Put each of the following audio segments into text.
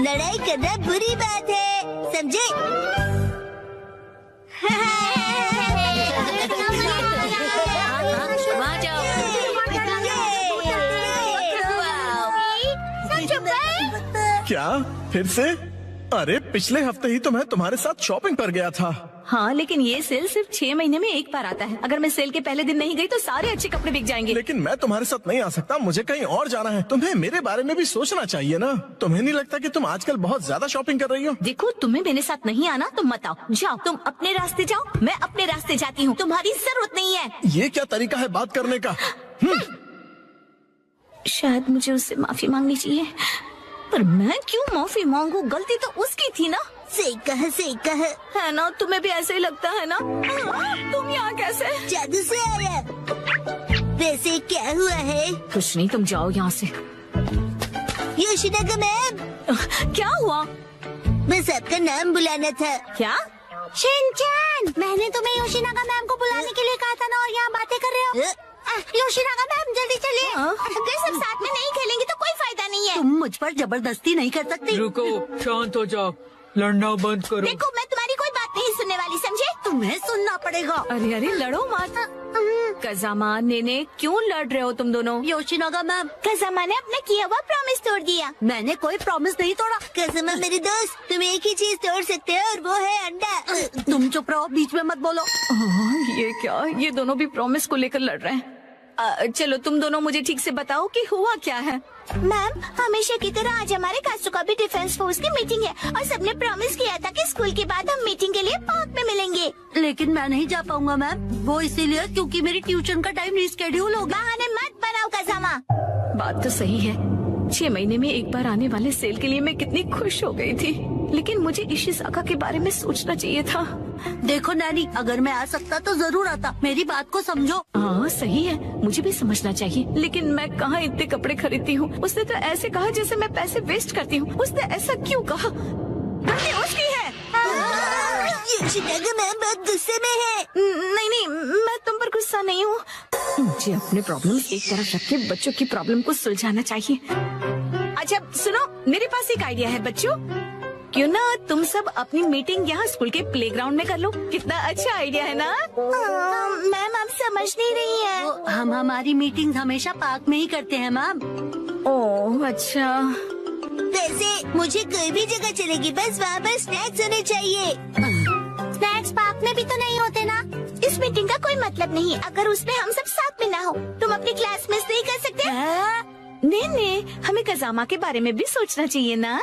लड़ाई करना बुरी बात है, समझे? वहाँ जाओ। क्या फिर से? अरे पिछले हफ्ते ही तो मैं तुम्हारे साथ शॉपिंग पर गया था। हाँ, लेकिन ये सेल सिर्फ 6 महीने में एक बार आता है। अगर मैं सेल के पहले दिन नहीं गई तो सारे अच्छे कपड़े बिक जाएंगे। लेकिन मैं तुम्हारे साथ नहीं आ सकता, मुझे कहीं और जाना है। तुम्हें मेरे बारे में भी सोचना चाहिए ना। तुम्हें नहीं लगता कि तुम आजकल बहुत ज्यादा शॉपिंग कर रही हो? देखो, तुम्हें मेरे साथ नहीं आना तो मत आओ। जाओ, तुम अपने रास्ते जाओ, मैं अपने रास्ते जाती हूँ। तुम्हारी जरूरत नहीं है। ये क्या तरीका है बात करने का? शायद मुझे उससे माफी मांगनी चाहिए, पर मैं क्यों माफी मांगू? गलती तो उसकी थी ना। सही कहा है ना? तुम्हें भी ऐसे ही लगता है ना? तुम यहाँ कैसे? जादू से आया। वैसे क्या हुआ है? कुछ नहीं, तुम जाओ यहाँ से। योशिनागा मैम, क्या हुआ? बस आपका नाम बुलाना था। क्या? शिनचैन, मैंने तुम्हें योशिनागा मैम को बुलाने के लिए कहा था ना, और यहाँ बातें कर रहे हो। योशिनागा मैम जल्दी चलिए। अगर सब साथ में नहीं खेलेंगे तो कोई फायदा नहीं है। तुम मुझ पर जबरदस्ती नहीं कर सकती। रुको, शांत हो जाओ, लड़ना बंद करो। देखो, मैं तुम्हारी कोई बात नहीं सुनने वाली, समझे? तुम्हें सुनना पड़ेगा। अरे अरे, लड़ो मत। कज़ामा, नेने, क्यों लड़ रहे हो तुम दोनों? योशिनागा मैम, कज़ामा ने अपना किया हुआ प्रॉमिस तोड़ दिया। मैंने कोई प्रॉमिस नहीं तोड़ा। कज़ामा मेरी दोस्त, तुम एक ही चीज तोड़ सकते हो और वो है अंडा। तुम चुप रहो, बीच में मत बोलो। ये क्या? ये दोनों भी प्रॉमिस को लेकर लड़ रहे हैं। चलो, तुम दोनों मुझे ठीक से बताओ कि हुआ क्या है। मैम, हमेशा की तरह आज हमारे कासुका भी डिफेंस फोर्स की मीटिंग है और सबने प्रॉमिस किया था कि स्कूल के बाद हम मीटिंग के लिए पार्क में मिलेंगे। लेकिन मैं नहीं जा पाऊंगा मैम, वो इसीलिए क्योंकि मेरी ट्यूशन का टाइम रिस्केड्यूल हो गया। बहाने मत बनाओ कज़ामा। बात तो सही है, 6 महीने में एक बार आने वाले सेल के लिए मैं कितनी खुश हो गई थी, लेकिन मुझे इशिज़ाका के बारे में सोचना चाहिए था। देखो नैनी, अगर मैं आ सकता तो जरूर आता, मेरी बात को समझो। हाँ सही है, मुझे भी समझना चाहिए, लेकिन मैं कहाँ इतने कपड़े खरीदती हूँ। उसने तो ऐसे कहा जैसे मैं पैसे वेस्ट करती हूँ। उसने ऐसा क्यों कहा? गलती उसकी है। योशिनागा मैम बहुत गुस्से में है। नहीं नहीं, मैं तुम पर गुस्सा नहीं हूँ। मुझे अपने प्रॉब्लम एक तरफ रख के बच्चों की प्रॉब्लम को सुलझाना चाहिए। अच्छा सुनो, मेरे पास एक आइडिया है बच्चों। क्यों ना तुम सब अपनी मीटिंग यहाँ स्कूल के प्लेग्राउंड में कर लो? कितना अच्छा आइडिया है ना? मैम, आप समझ नहीं रही है। हम हमारी मीटिंग हमेशा पार्क में ही करते हैं मैम। ओह अच्छा। वैसे मुझे कोई भी जगह चलेगी, बस वहाँ पर स्नैक्स होने चाहिए। स्नैक्स पार्क में भी तो नहीं होते ना? इस मीटिंग का कोई मतलब नहीं अगर उसमें हम सब साथ में ना हो। तुम अपनी क्लास मिस नहीं कर सकते? नहीं, हमें कज़ामा के बारे में भी सोचना चाहिए ना।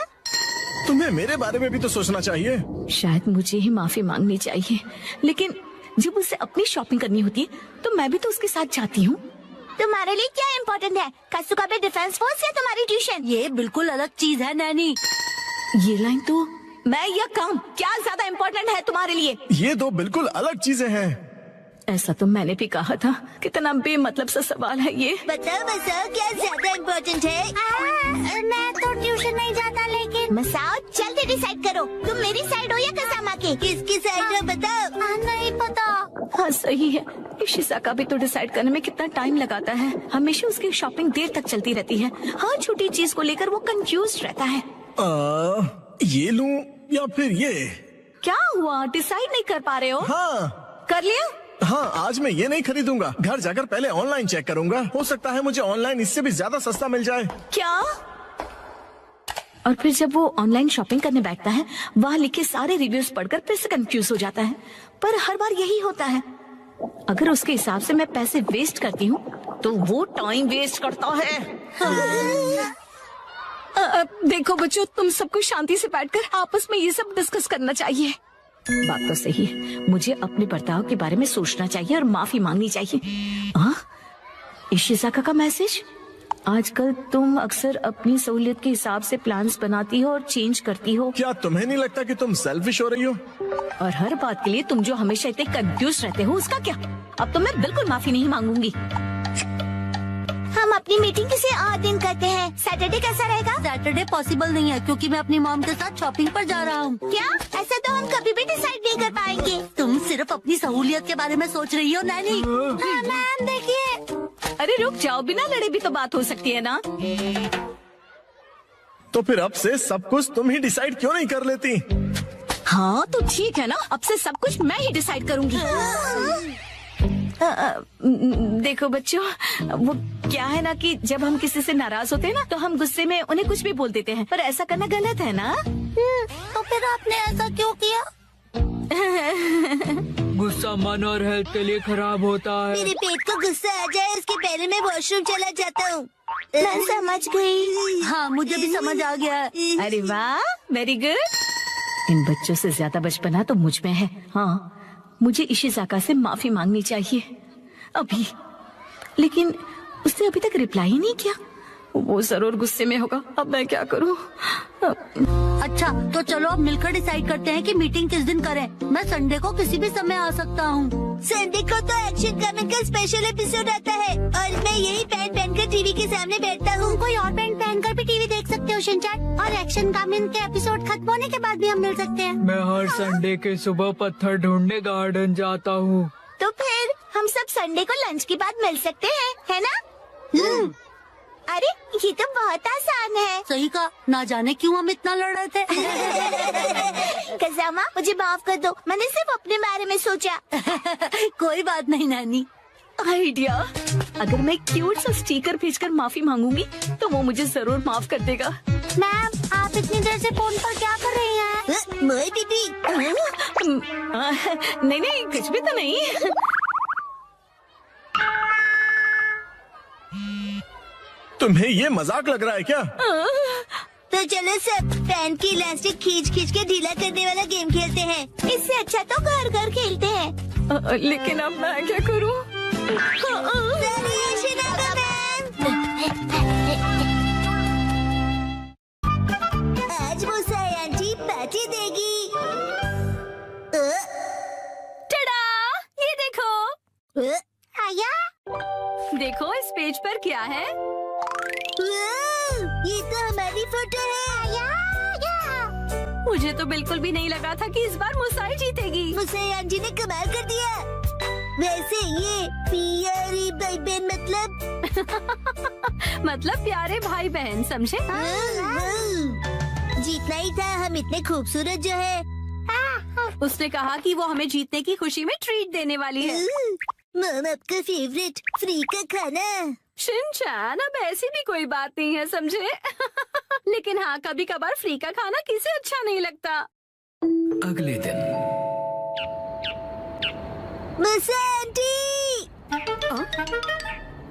तुम्हें मेरे बारे में भी तो सोचना चाहिए। शायद मुझे ही माफी मांगनी चाहिए, लेकिन जब उसे अपनी शॉपिंग करनी होती है तो मैं भी तो उसके साथ जाती हूँ। तुम्हारे लिए क्या इम्पोर्टेंट है, कासुका पे डिफेंस फोर्स या तुम्हारी ट्यूशन? ये बिल्कुल अलग चीज है नैनी। ये लाइन तो मैं या काम क्या ज्यादा इम्पोर्टेंट है तुम्हारे लिए? ये दो बिल्कुल अलग चीजें हैं। ऐसा तो मैंने भी कहा था। कितना बेमतलब सा सवाल है ये। बताओ क्या ज्यादा इम्पोर्टेंट है? मैं तो ट्यूशन नहीं जाता, लेकिन मसाओ जल्दी डिसाइड करो, तुम मेरी साइड हो या कज़ामा की? किसकी साइड हो बताओ। नहीं पता। हाँ सही है, इशिज़ाका भी तो डिसाइड करने में कितना टाइम लगाता है। हमेशा उसकी शॉपिंग देर तक चलती रहती है। हर छोटी चीज को लेकर वो कंफ्यूज रहता है। ये लूं या फिर ये? क्या हुआ, डिसाइड नहीं कर पा रहे हो? हाँ कर लिया? हाँ, आज मैं ये नहीं खरीदूंगा। घर जाकर पहले ऑनलाइन चेक करूंगा। हो सकता है मुझे ऑनलाइन इससे भी ज्यादा सस्ता मिल जाए। क्या? और फिर जब वो ऑनलाइन शॉपिंग करने बैठता है, वहाँ लिखे सारे रिव्यूज पढ़कर फिर से कंफ्यूज हो जाता है। पर हर बार यही होता है। अगर उसके हिसाब से मैं पैसे वेस्ट करती हूँ तो वो टाइम वेस्ट करता है। देखो बच्चों, तुम सबको शांति से बैठकर आपस में ये सब डिस्कस करना चाहिए। बात तो सही है, मुझे अपने बर्ताव के बारे में सोचना चाहिए और माफी मांगनी चाहिए। इशिज़ाका का मैसेज। आजकल तुम अक्सर अपनी सहूलियत के हिसाब से प्लान्स बनाती हो और चेंज करती हो। क्या तुम्हें नहीं लगता कि तुम सेल्फिश हो रही हो? और हर बात के लिए तुम जो हमेशा इतने कंफ्यूज रहते हो, उसका क्या? अब तो मैं बिल्कुल माफी नहीं मांगूंगी। हम अपनी मीटिंग किसी और दिन करते हैं। सैटरडे कैसा रहेगा? सैटरडे पॉसिबल नहीं है क्योंकि मैं अपनी मॉम के साथ शॉपिंग पर जा रहा हूँ। क्या? ऐसा तो हम कभी भी डिसाइड नहीं कर पाएंगे। तुम सिर्फ अपनी सहूलियत के बारे में सोच रही हो नैनी। मैम देखिए। अरे रुक जाओ, बिना लड़े भी तो बात हो सकती है ना। तो फिर अब से सब कुछ तुम ही डिसाइड क्यों नहीं कर लेती? हाँ तो ठीक है ना, अब से सब कुछ मैं ही डिसाइड करूंगी। देखो बच्चों, वो क्या है ना कि जब हम किसी से नाराज होते हैं ना तो हम गुस्से में उन्हें कुछ भी बोल देते हैं, पर ऐसा करना गलत है ना। तो फिर आपने ऐसा क्यों किया? गुस्सा मन और हेल्थ के लिए खराब होता है। मेरे पेट को गुस्सा आ जाए उसके पहले मैं वॉशरूम चला जाता हूँ। मैं समझ गई। हाँ मुझे भी समझ आ गया। अरे वाह, वेरी गुड। इन बच्चों से ज्यादा बचपना तो मुझ में है। हाँ, मुझे इशिज़ाका से माफी मांगनी चाहिए अभी, लेकिन उसने अभी तक रिप्लाई ही नहीं किया। वो जरूर गुस्से में होगा। अब मैं क्या करूं? अच्छा तो चलो अब मिलकर डिसाइड करते हैं कि मीटिंग किस दिन करें। मैं संडे को किसी भी समय आ सकता हूँ। संडे को तो एक्शन कमिंग का स्पेशल एपिसोड आता है और मैं यही पैंट पहनकर टीवी के सामने बैठता हूँ। कोई और पैंट पहनकर भी टीवी देख सकते हो शिनचैन, और एक्शन कमिंग के एपिसोड खत्म होने के बाद भी हम मिल सकते हैं। मैं हर संडे के सुबह पत्थर ढूंढने गार्डन जाता हूँ। तो फिर हम सब संडे को लंच के बाद मिल सकते हैं, है ना? अरे ये तो बहुत आसान है। सही कहा, ना जाने क्यों हम इतना लड़ रहे थे। कज़ामा मुझे माफ कर दो, मैंने सिर्फ अपने बारे में सोचा। कोई बात नहीं नानी। आइडिया, अगर मैं क्यूट सा स्टिकर भेजकर माफी मांगूंगी तो वो मुझे जरूर माफ कर देगा। मैम आप इतनी देर से फोन पर क्या कर रही हैं? मोई दीदी। नहीं नहीं, कुछ भी तो नहीं। तुम्हें ये मजाक लग रहा है क्या? तो चलो सब फैन की इलास्टिक खींच खींच के ढीला करने वाला गेम खेलते हैं। इससे अच्छा तो घर घर खेलते हैं। लेकिन अब मैं क्या करूं? आज मुसाई आंटी पार्टी देगी। टडा, ये देखो। आया देखो इस पेज पर क्या है। ये तो हमारी फोटो है। मुझे तो बिल्कुल भी नहीं लगा था कि इस बार मुसाई जीतेगी। मुसाई आंटी ने कमाल कर दिया। वैसे ये प्यारी भाई बहन मतलब प्यारे भाई बहन, समझे? जीतना ही था, हम इतने खूबसूरत जो है। उसने कहा कि वो हमें जीतने की खुशी में ट्रीट देने वाली है। मम आपका फेवरेट फ्री का खाना। शिनचैन, अब ऐसी भी कोई बात नहीं है, समझे? लेकिन हाँ, कभी कभार फ्री का खाना किसे अच्छा नहीं लगता। अगले दिन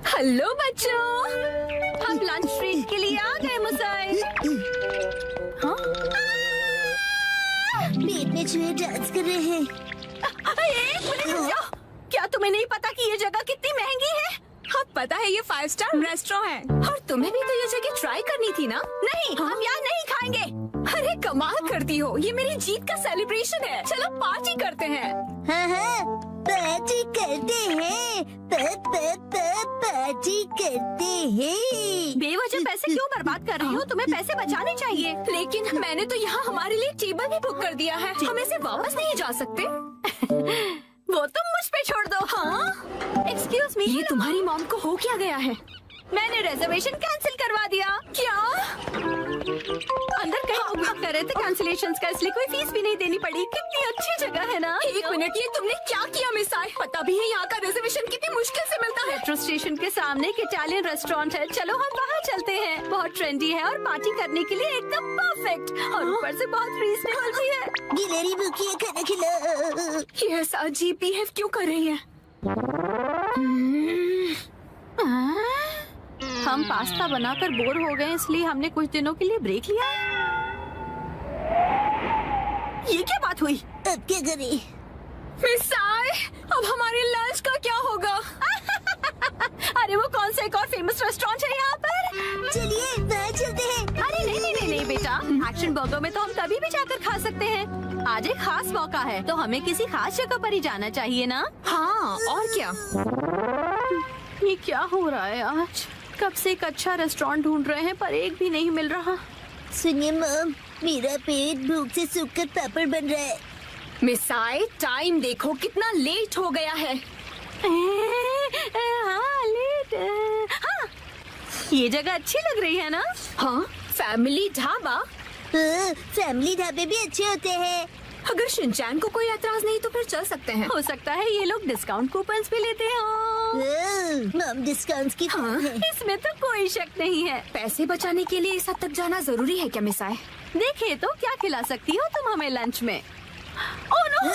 हेलो बच्चों, हम लंच ट्रीट के लिए आ गए मुसाई। हाँ? पेट में चूहे डांस कर रहे हैं। एक मिनट रुको। क्या तुम्हें नहीं पता कि ये जगह कितनी महंगी है? हाँ पता है, ये 5 स्टार रेस्टोरेंट है और तुम्हें भी तो ये जगह ट्राई करनी थी ना? नहीं, हम यहाँ नहीं खाएंगे। अरे कमाल करती हो, ये मेरी जीत का सेलिब्रेशन है। चलो पार्टी करते हैं। हाँ, पार्टी करते हैं। पार्टी करते हैं। बेवजह पैसे क्यों बर्बाद कर रही हो? तुम्हें पैसे बचाने चाहिए। लेकिन मैंने तो यहाँ हमारे लिए टेबल भी बुक कर दिया है, हम ऐसे वापस नहीं जा सकते। वो तुम मुझ पे छोड़ दो। हाँ? एक्सक्यूज मी, ये तुम्हारी मॉम को हो क्या गया है? मैंने रिजर्वेशन कैंसिल करवा दिया। क्या? अंदर कहीं उपयोग कर रहे थे कैंसिलेशन का, इसलिए कोई फीस भी नहीं देनी पड़ी। कितनी अच्छी जगह है ना? एक मिनट, ये तुमने क्या किया मिसाई? पता भी है यहाँ का रिजर्वेशन कितनी मुश्किल से मिलता है। मेट्रो स्टेशन के सामने एक इटालियन रेस्टोरेंट है, चलो हम वहाँ चलते हैं। बहुत ट्रेंडी है और पार्टी करने के लिए एकदम परफेक्ट, और ऊपर से बहुत रीजनेबल भी है। गिलहरी भूखी है, खाना खिला। ये ऐसा अजीब बिहेव क्यों कर रही है? हम पास्ता बनाकर बोर हो गए, इसलिए हमने कुछ दिनों के लिए ब्रेक लिया है। ये क्या बात हुई? अब क्या करें? मिसाई, अब हमारे लंच का क्या होगा? अरे वो कौन सा एक और फेमस रेस्टोरेंट है यहाँ पर? चलिए वहाँ चलते हैं। अरे नहीं बेटा, एक्शन बर्गर में तो हम कभी भी जाकर खा सकते हैं। आज एक खास मौका है, तो हमें किसी खास जगह पर ही जाना चाहिए ना? हाँ, और क्या? ये क्या हो रहा है आज? कब से एक अच्छा रेस्टोरेंट ढूंढ रहे हैं पर एक भी नहीं मिल रहा। सुनिए मम, मेरा पेट भूख से सूखकर पापड़ बन रहा है। मिसाई, टाइम देखो कितना लेट हो गया है। हाँ, लेट। हाँ, ये जगह अच्छी लग रही है ना? हाँ, फैमिली ढाबा? फैमिली ढाबे भी अच्छे होते हैं। अगर शिनचैन को कोई एतराज नहीं तो फिर चल सकते हैं। हो सकता है ये लोग डिस्काउंट कूपन्स भी लेते हो। हम डिस्काउंट की हाँ, इसमें तो कोई शक नहीं है। पैसे बचाने के लिए इस हद तक जाना जरूरी है क्या मिसाए? देखिए तो क्या खिला सकती हो तुम हमें लंच में? Oh no!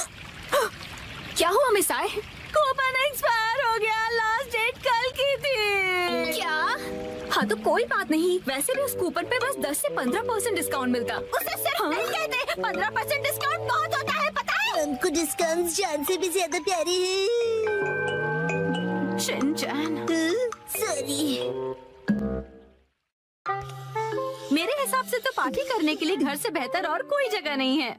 क्या हुआ मिसाए? कूपन एक्सपायर हो गया। लास्ट डेट कल की थी। क्या? हाँ तो कोई बात नहीं, वैसे भी उस कूपन पे बस 10 से 15% डिस्काउंट मिलता। उसे सिर्फ नहीं कहते, 15% डिस्काउंट बहुत होता है, पता है? हमको डिस्काउंट जान से भी ज्यादा प्यारे हैं। Shinchan, sorry. मेरे हिसाब से तो पार्टी करने के लिए घर से बेहतर और कोई जगह नहीं है।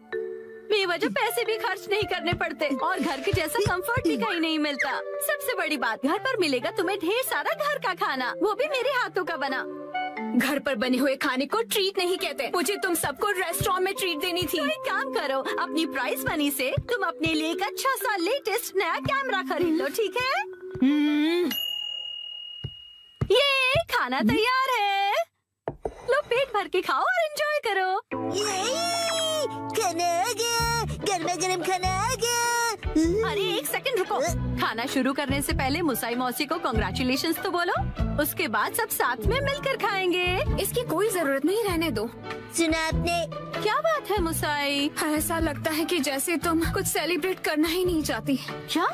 बेवजह पैसे भी खर्च नहीं करने पड़ते और घर के जैसा कंफर्ट भी कहीं नहीं मिलता। सबसे बड़ी बात, घर पर मिलेगा तुम्हें ढेर सारा घर का खाना, वो भी मेरे हाथों का बना। घर पर बने हुए खाने को ट्रीट नहीं कहते। मुझे तुम सबको रेस्टोरेंट में ट्रीट देनी थी। तो एक काम करो, अपनी प्राइस मनी से तुम अपने लिए एक अच्छा सा लेटेस्ट नया कैमरा खरीद लो, ठीक है? ये खाना तैयार है, लो पेट भर के खाओ और एंजॉय करो। खाना आ गया, गर्मा गर्म खाना आ गया। अरे एक सेकंड रुको, खाना शुरू करने से पहले मुसाई मौसी को कांग्रेचुलेशंस तो बोलो, उसके बाद सब साथ में मिलकर खाएंगे। इसकी कोई जरूरत नहीं, रहने दो। सुना आपने? क्या बात है मुसाई? ऐसा लगता है कि जैसे तुम कुछ सेलिब्रेट करना ही नहीं चाहती। क्या?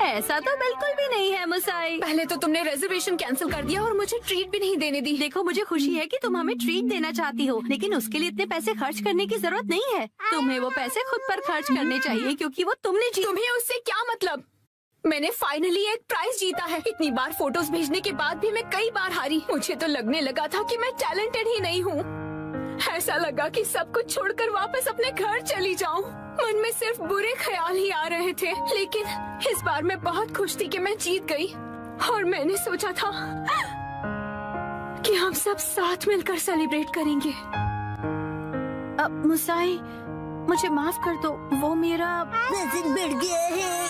ऐसा तो बिल्कुल भी नहीं है मुसाई। पहले तो तुमने रिजर्वेशन कैंसिल कर दिया और मुझे ट्रीट भी नहीं देने दी। देखो मुझे खुशी है कि तुम हमें ट्रीट देना चाहती हो, लेकिन उसके लिए इतने पैसे खर्च करने की जरूरत नहीं है। तुम्हें वो पैसे खुद पर खर्च करने चाहिए क्योंकि वो तुमने तुम्हें उससे क्या मतलब? मैंने फाइनली एक प्राइज जीता है। इतनी बार फोटोज भेजने के बाद भी मैं कई बार हारी। मुझे तो लगने लगा था कि मैं टैलेंटेड ही नहीं हूँ। ऐसा लगा कि सब कुछ छोड़कर वापस अपने घर चली जाऊं। मन में सिर्फ बुरे ख्याल ही आ रहे थे, लेकिन इस बार मैं बहुत खुश थी कि मैं जीत गई। और मैंने सोचा था कि हम सब साथ मिलकर सेलिब्रेट करेंगे। अब मुसाई, मुझे माफ कर दो, वो मेरा वजन बढ़ गया है।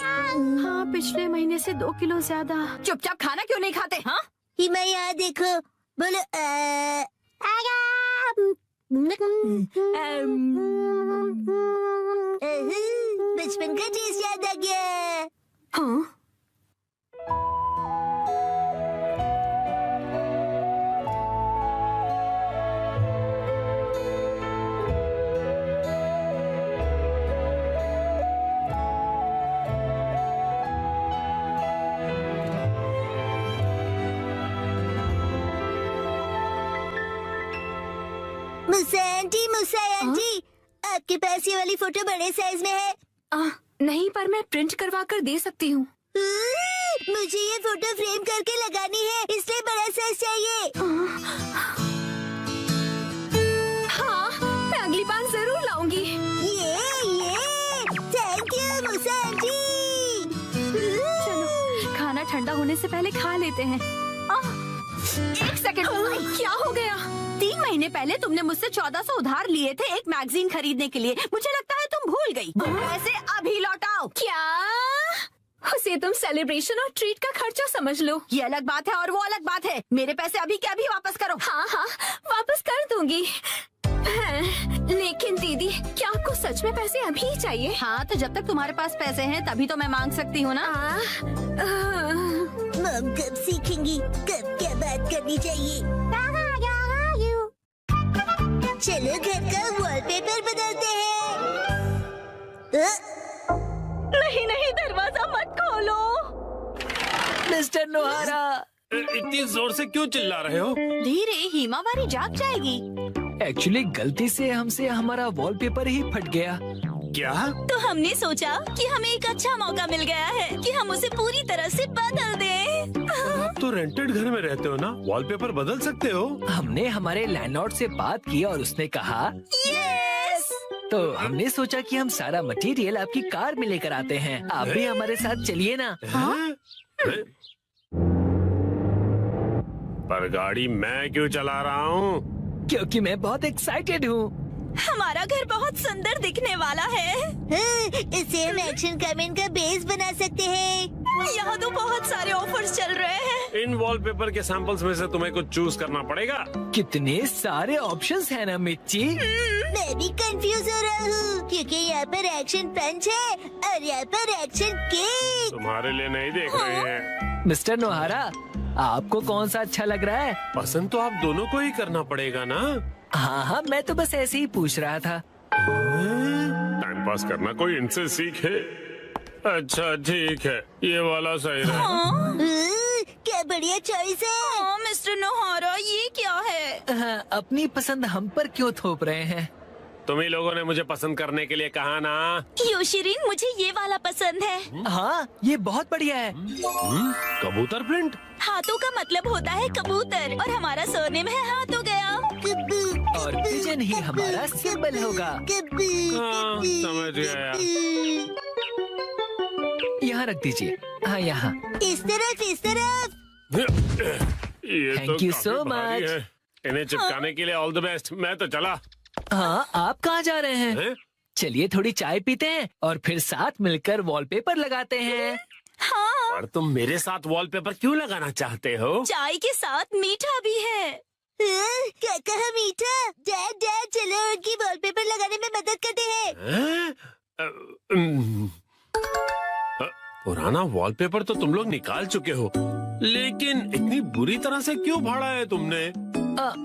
हाँ, पिछले महीने से 2 किलो ज्यादा। चुपचाप खाना क्यों नहीं खाते? हाँ, हिमा यहाँ देखो, बोलो बचपन का टेस्ट याद आ गया। हाँ? मुसा आंटी, आपके पास ये वाली फोटो बड़े साइज में है? नहीं, पर मैं प्रिंट करवा कर दे सकती हूँ। मुझे ये फोटो फ्रेम करके लगानी है, इसलिए बड़ा साइज चाहिए। हाँ, मैं अगली बार जरूर लाऊंगी। ये थैंक यू मुसा आंटी। चलो खाना ठंडा होने से पहले खा लेते हैं। एक सेकंड, क्या हो गया? 3 महीने पहले तुमने मुझसे 1400 उधार लिए थे एक मैगजीन खरीदने के लिए। मुझे लगता है तुम भूल गई। पैसे अभी लौटाओ। क्या? उसे तुम सेलिब्रेशन और ट्रीट का खर्चा समझ लो। ये अलग बात है और वो अलग बात है। मेरे पैसे अभी के अभी वापस करो। हाँ, वापस कर दूंगी। लेकिन दीदी, क्या आपको सच में पैसे अभी ही चाहिए? हाँ, तो जब तक तुम्हारे पास पैसे हैं तभी तो मैं मांग सकती हूँ ना। मम कब सीखेंगी कब क्या बात करनी चाहिए? चलो घर का वॉलपेपर बदलते हैं। नहीं, दरवाजा मत खोलो। मिस्टर नोहारा, इतनी जोर से क्यों चिल्ला रहे हो? धीरे, हिमावारी जाग जाएगी। एक्चुअली गलती से हमसे हमारा वॉलपेपर ही फट गया। क्या? तो हमने सोचा कि हमें एक अच्छा मौका मिल गया है कि हम उसे पूरी तरह से बदल दें। आप तो रेंटेड घर में रहते हो ना, वॉलपेपर बदल सकते हो। हमने हमारे लैंडलॉर्ड से बात की और उसने कहा यस। तो हमने सोचा कि हम सारा मटेरियल आपकी कार में लेकर आते हैं। आप भी हमारे साथ चलिए ना। पर गाड़ी मैं क्यों चला रहा हूँ? क्योंकि मैं बहुत एक्साइटेड हूँ। हमारा घर बहुत सुंदर दिखने वाला है। इसे हम एक्शन कमेंट का बेस बना सकते हैं। यहाँ तो बहुत सारे ऑफर्स चल रहे हैं। इन वॉलपेपर के सैंपल्स में से तुम्हें कुछ चूज करना पड़ेगा। कितने सारे ऑप्शंस हैं ना मिर्ची। मैं भी कंफ्यूज हो रहा हूँ क्योंकि यहाँ पर एक्शन पंच है और यहाँ पर एक्शन केक। तुम्हारे लिए नहीं देख रहे हैं। मिस्टर नोहारा, आपको कौन सा अच्छा लग रहा है? पसंद तो आप दोनों को ही करना पड़ेगा ना। हाँ हाँ, मैं तो बस ऐसे ही पूछ रहा था। टाइम पास करना कोई इनसे सीखे। अच्छा ठीक है, ये वाला सही है। क्या बढ़िया चॉइस है। हाँ, मिस्टर नोहारा, ये क्या है? हाँ, अपनी पसंद हम पर क्यों थोप रहे हैं? तुम ही लोगों ने मुझे पसंद करने के लिए कहा ना। योशिरीन, मुझे ये वाला पसंद है। हाँ, ये बहुत बढ़िया है। कबूतर प्रिंट। हाथों का मतलब होता है कबूतर और हमारा सरनेम है हाथों गया। और पिजन ही हमारा सिंबल होगा। हाँ, समझ गया। यहाँ रख दीजिए। हाँ, यहाँ। इस तरफ इस तरफ। ये Thank तो you काफी so भारी much. है। इन्हें चिपकाने के लिए ऑल द बेस्ट। मैं तो चला। हाँ, आप कहाँ जा रहे हैं? हैं? चलिए थोड़ी चाय पीते हैं और फिर साथ मिलकर वॉलपेपर लगाते हैं। हाँ, और तुम मेरे साथ वॉलपेपर क्यों लगाना चाहते हो? चाय के साथ मीठा भी है। क्या कहा मीठा? डैड डैड चलो उनकी वॉलपेपर लगाने में मदद करते हैं। हैं? पुराना वॉलपेपर तो तुम लोग निकाल चुके हो, लेकिन इतनी बुरी तरह से क्यों फाड़ा है तुमने?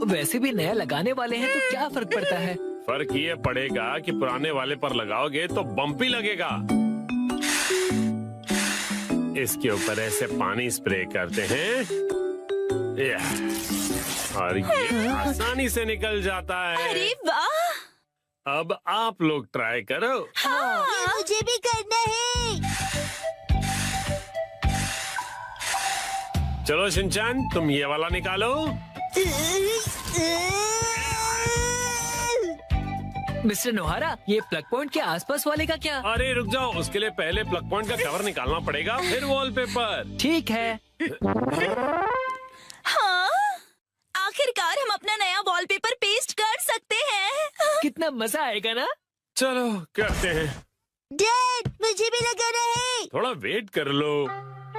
वैसे भी नया लगाने वाले हैं तो क्या फर्क पड़ता है? फर्क ये पड़ेगा कि पुराने वाले पर लगाओगे तो बम्पी लगेगा। इसके ऊपर ऐसे पानी स्प्रे करते हैं और ये आसानी से निकल जाता है। अरे वाह! अब आप लोग ट्राई करो। ये मुझे भी करना है। चलो शिनचैन, तुम ये वाला निकालो। मिस्टर नोहारा, ये प्लग पॉइंट के आसपास वाले का क्या? अरे रुक जाओ, उसके लिए पहले प्लग पॉइंट का कवर निकालना पड़ेगा, फिर वॉलपेपर। ठीक है। हाँ, आखिरकार हम अपना नया वॉलपेपर पेस्ट कर सकते हैं। कितना मजा आएगा ना? चलो करते हैं। डैड मुझे भी लगाना है। थोड़ा वेट कर लो।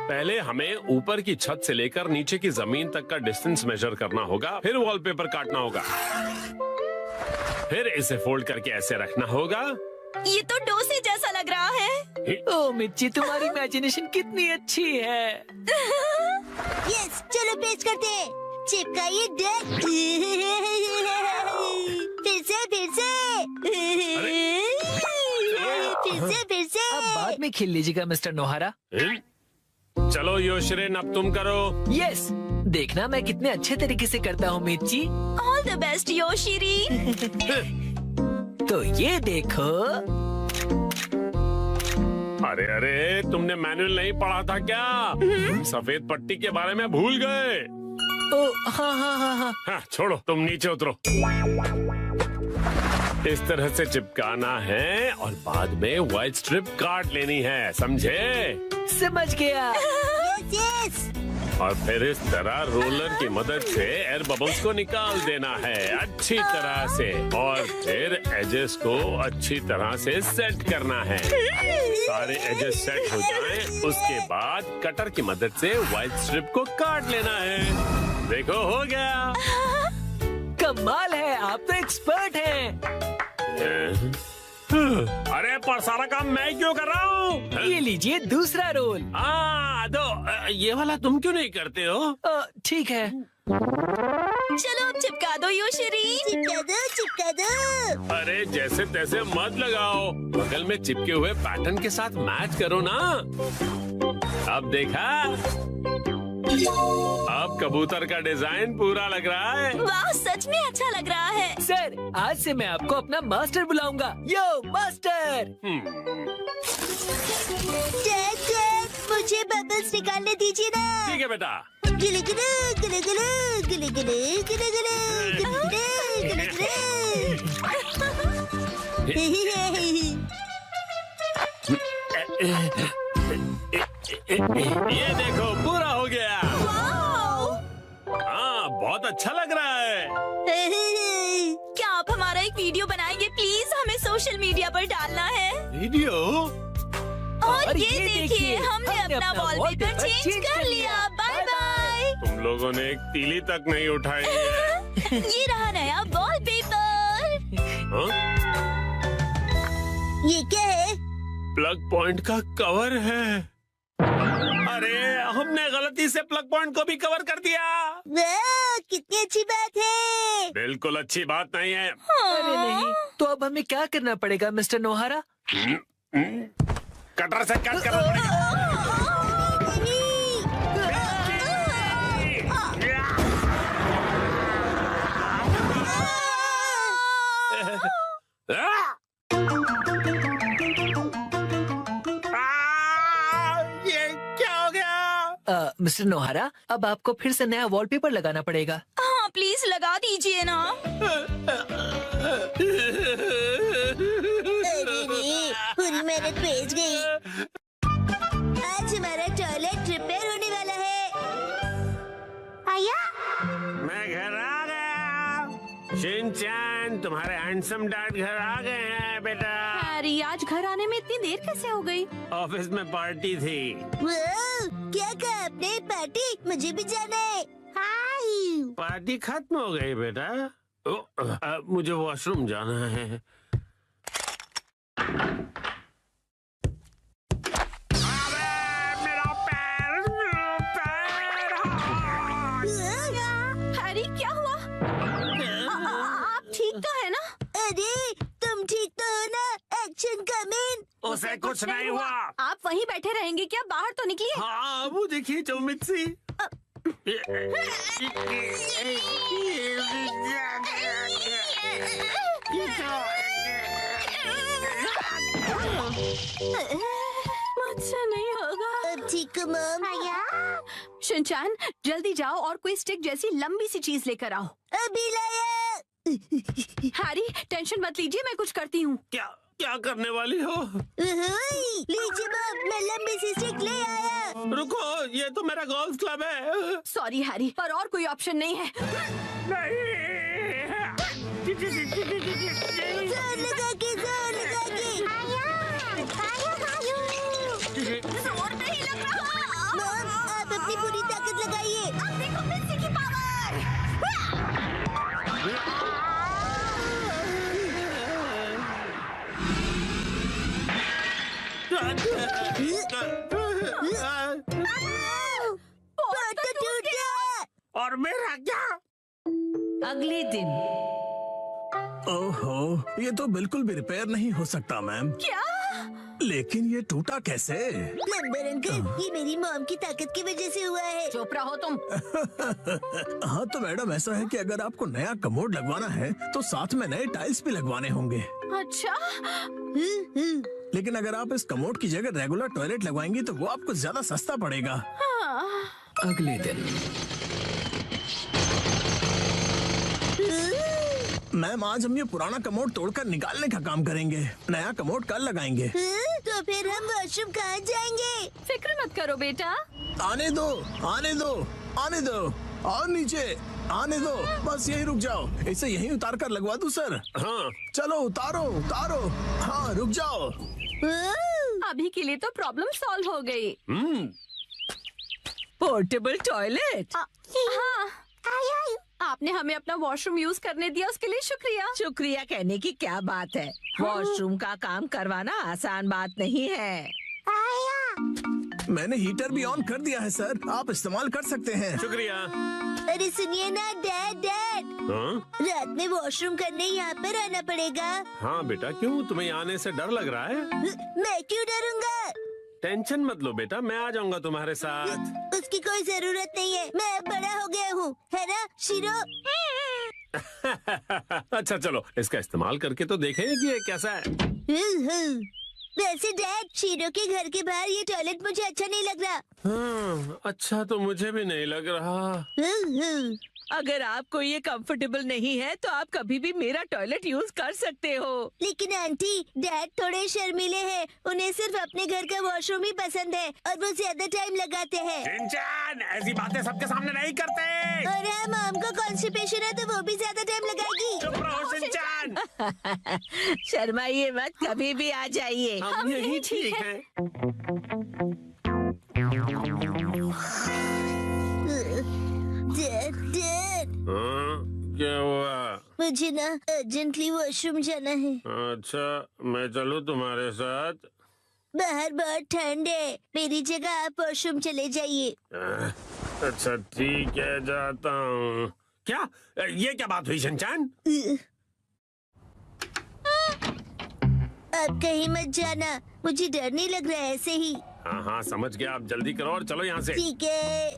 पहले हमें ऊपर की छत से लेकर नीचे की जमीन तक का डिस्टेंस मेजर करना होगा, फिर वॉलपेपर काटना होगा, फिर इसे फोल्ड करके ऐसे रखना होगा। ये तो डोसे जैसा लग रहा है। ओ मिर्ची, तुम्हारी इमेजिनेशन कितनी अच्छी है। यस, चलो पेस्ट करते हैं। चिपकाइए डैड। फिर से फिर से। अब बाद में खेल लीजिएगा मिस्टर नोहारा। चलो योशरेन, अब तुम करो। यस, देखना मैं कितने अच्छे तरीके से करता हूँ मिर्ची। All the best Yoshiri. तो ये देखो। अरे अरे, तुमने मैनुअल नहीं पढ़ा था क्या? सफेद पट्टी के बारे में भूल गए। ओ हाँ हाँ हाँ हाँ। हाँ, छोड़ो, तुम नीचे उतरो। इस तरह से चिपकाना है और बाद में व्हाइट स्ट्रिप काट लेनी है, समझे? समझ गया। यस। और फिर इस तरह रोलर की मदद से एयर बबल्स को निकाल देना है अच्छी तरह से, और फिर एजेस को अच्छी तरह से सेट करना है। सारे एजेस सेट हो जाएं, उसके बाद कटर की मदद से व्हाइट स्ट्रिप को काट लेना है। देखो, हो गया। कमाल है, आप तो एक्सपर्ट हैं। अरे पर सारा काम मैं क्यों कर रहा हूँ? ये लीजिए दूसरा रोल। ये वाला तुम क्यों नहीं करते हो? ठीक है। चलो अब चिपका दो योशिरी। चिपका दो। अरे जैसे तैसे मत लगाओ, बगल में चिपके हुए पैटर्न के साथ मैच करो ना। अब देखा, अब कबूतर का डिजाइन पूरा लग रहा है। वाह, सच में अच्छा लग रहा है। सर, आज से मैं आपको अपना मास्टर बुलाऊंगा। यो मास्टर। डैड, मुझे बबल्स निकालने दीजिए ना। ठीक है बेटा। गिले गिले गिले गिले गिले गिले गिले गिले ये देखो, पूरा हो गया। हाँ, बहुत अच्छा लग रहा है। क्या आप हमारा एक वीडियो बनाएंगे प्लीज? हमें सोशल मीडिया पर डालना है। वीडियो? और ये देखिए हमने अपना वॉलपेपर चेंज कर लिया। Bye bye. तुम लोगों ने एक तीली तक नहीं उठाई है। ये रहा नया वॉलपेपर। हाँ? ये क्या है? प्लग पॉइंट का कवर है। अरे हमने गलती से प्लग पॉइंट को भी कवर कर दिया। वाह, कितनी अच्छी बात है। बिल्कुल अच्छी बात नहीं है। अरे नहीं, तो अब हमें क्या करना पड़ेगा मिस्टर नोहारा? कटर से कट करना पड़ेगा। ये क्या हो गया? मिस्टर नोहारा, अब आपको फिर से नया वॉलपेपर लगाना पड़ेगा। हाँ प्लीज लगा दीजिए ना। अरे रे, पूरी मेहनत वेस्ट गई। आज हमारा टॉयलेट रिपेयर होने वाला है। आया? मैं घर आ गया। शिनचैन, तुम्हारे हैंडसम डैड घर आ गए हैं बेटा। हैरी, आज घर आने में इतनी देर कैसे हो गई? ऑफिस में पार्टी थी। वाह, क्या कहा आपने? पार्टी? मुझे भी जाना है। हाय। पार्टी खत्म हो गई बेटा। मुझे वॉशरूम जाना है। मेरा पैर, हैरी क्या हुआ? आप ठीक तो है ना? अरे तुम ठीक तो हो ना? Action coming. उसे कुछ नहीं हुआ। आप वहीं बैठे रहेंगे क्या? बाहर तो निकलिए। हाँ, वो देखिए जो मिक्सी। मुझसे नहीं होगा। अब ठीक हो मॉम? शिनचैन, जल्दी जाओ और कोई स्टिक जैसी लंबी सी चीज लेकर आओ। अभी लाया। हैरी, टेंशन मत लीजिए, मैं कुछ करती हूँ। क्या क्या करने वाली हो? लीजिए मॉम, मैं लंबी सी स्टिक ले आया। रुको, ये तो मेरा गोल्फ क्लब है। सॉरी हैरी, पर और कोई ऑप्शन नहीं है। जोर लगा के, जोर लगा के। जोर नहीं लग रहा। मॉम, आप अपनी पूरी ताकत लगाइए। अब देखो मिक्सी की पावर। पोर्ट तो टूट गया। और मेरा क्या? अगले दिन। ओहो, ये तो बिल्कुल भी रिपेयर नहीं हो सकता मैम। क्या? लेकिन ये टूटा कैसे? प्लम्बर अंकल, ये मेरी मॉम की ताकत की वजह से हुआ है। चुप रहो तुम। हाँ तो मैडम, ऐसा है कि अगर आपको नया कमोड लगवाना है तो साथ में नए टाइल्स भी लगवाने होंगे। अच्छा, लेकिन अगर आप इस कमोड की जगह रेगुलर टॉयलेट लगवाएंगी तो वो आपको ज्यादा सस्ता पड़ेगा। अगले दिन। मैम, आज हम ये पुराना कमोड तोड़कर निकालने का काम करेंगे। नया कमोड कल लगाएंगे। तो फिर हम वॉशरूम कहाँ जाएंगे? फिक्र मत करो बेटा। आने दो, आने दो, आने दो। और नीचे आने दो। बस यही रुक जाओ। इसे यहीं उतार कर लगवा दूं सर? हाँ, चलो उतारो, उतारो। हाँ, रुक जाओ। अभी के लिए तो प्रॉब्लम सॉल्व हो गई। Portable toilet. हाँ, आपने हमें अपना वॉशरूम यूज करने दिया, उसके लिए शुक्रिया। शुक्रिया कहने की क्या बात है। वॉशरूम का काम करवाना आसान बात नहीं है। मैंने हीटर भी ऑन कर दिया है सर, आप इस्तेमाल कर सकते हैं। शुक्रिया। अरे सुनिए ना डैड, हाँ? रात में वॉशरूम करने यहाँ पर आना पड़ेगा। हाँ बेटा, क्यों? तुम्हें आने से डर लग रहा है? मैं क्यों डरूंगा? टेंशन मत लो बेटा, मैं आ जाऊंगा तुम्हारे साथ। उसकी कोई जरूरत नहीं है, मैं अब बड़ा हो गया हूँ, है ना शिरो? अच्छा चलो, इसका इस्तेमाल करके तो देखें कि ये कैसा है। वैसे डैड, शिरो के घर के बाहर ये टॉयलेट मुझे अच्छा नहीं लग रहा। हाँ, अच्छा तो मुझे भी नहीं लग रहा। अगर आपको ये कंफर्टेबल नहीं है तो आप कभी भी मेरा टॉयलेट यूज कर सकते हो। लेकिन आंटी, डैड थोड़े शर्मीले हैं। उन्हें सिर्फ अपने घर का वॉशरूम ही पसंद है और वो ज्यादा टाइम लगाते हैं। शिनचैन, ऐसी बातें सबके सामने नहीं करते। और हाँ, मॉम को कॉन्स्टिपेशन है तो वो भी ज्यादा टाइम लगाएगी। चुप रहो शिनचैन। शर्माइए मत, कभी भी आ जाइए। हम यही ठीक है। डैड, क्या हुआ? मुझे ना अर्जेंटली वॉशरूम जाना है। अच्छा, मैं चलूं तुम्हारे साथ? बाहर बहुत ठंड है, मेरी जगह आप वॉशरूम चले जाइए। अच्छा ठीक है, जाता हूँ। क्या ये क्या बात हुई शिनचैन? आप कहीं मत जाना, मुझे डर नहीं लग रहा है ऐसे ही। हाँ हाँ समझ गया, आप जल्दी करो और चलो यहाँ से। ठीक है।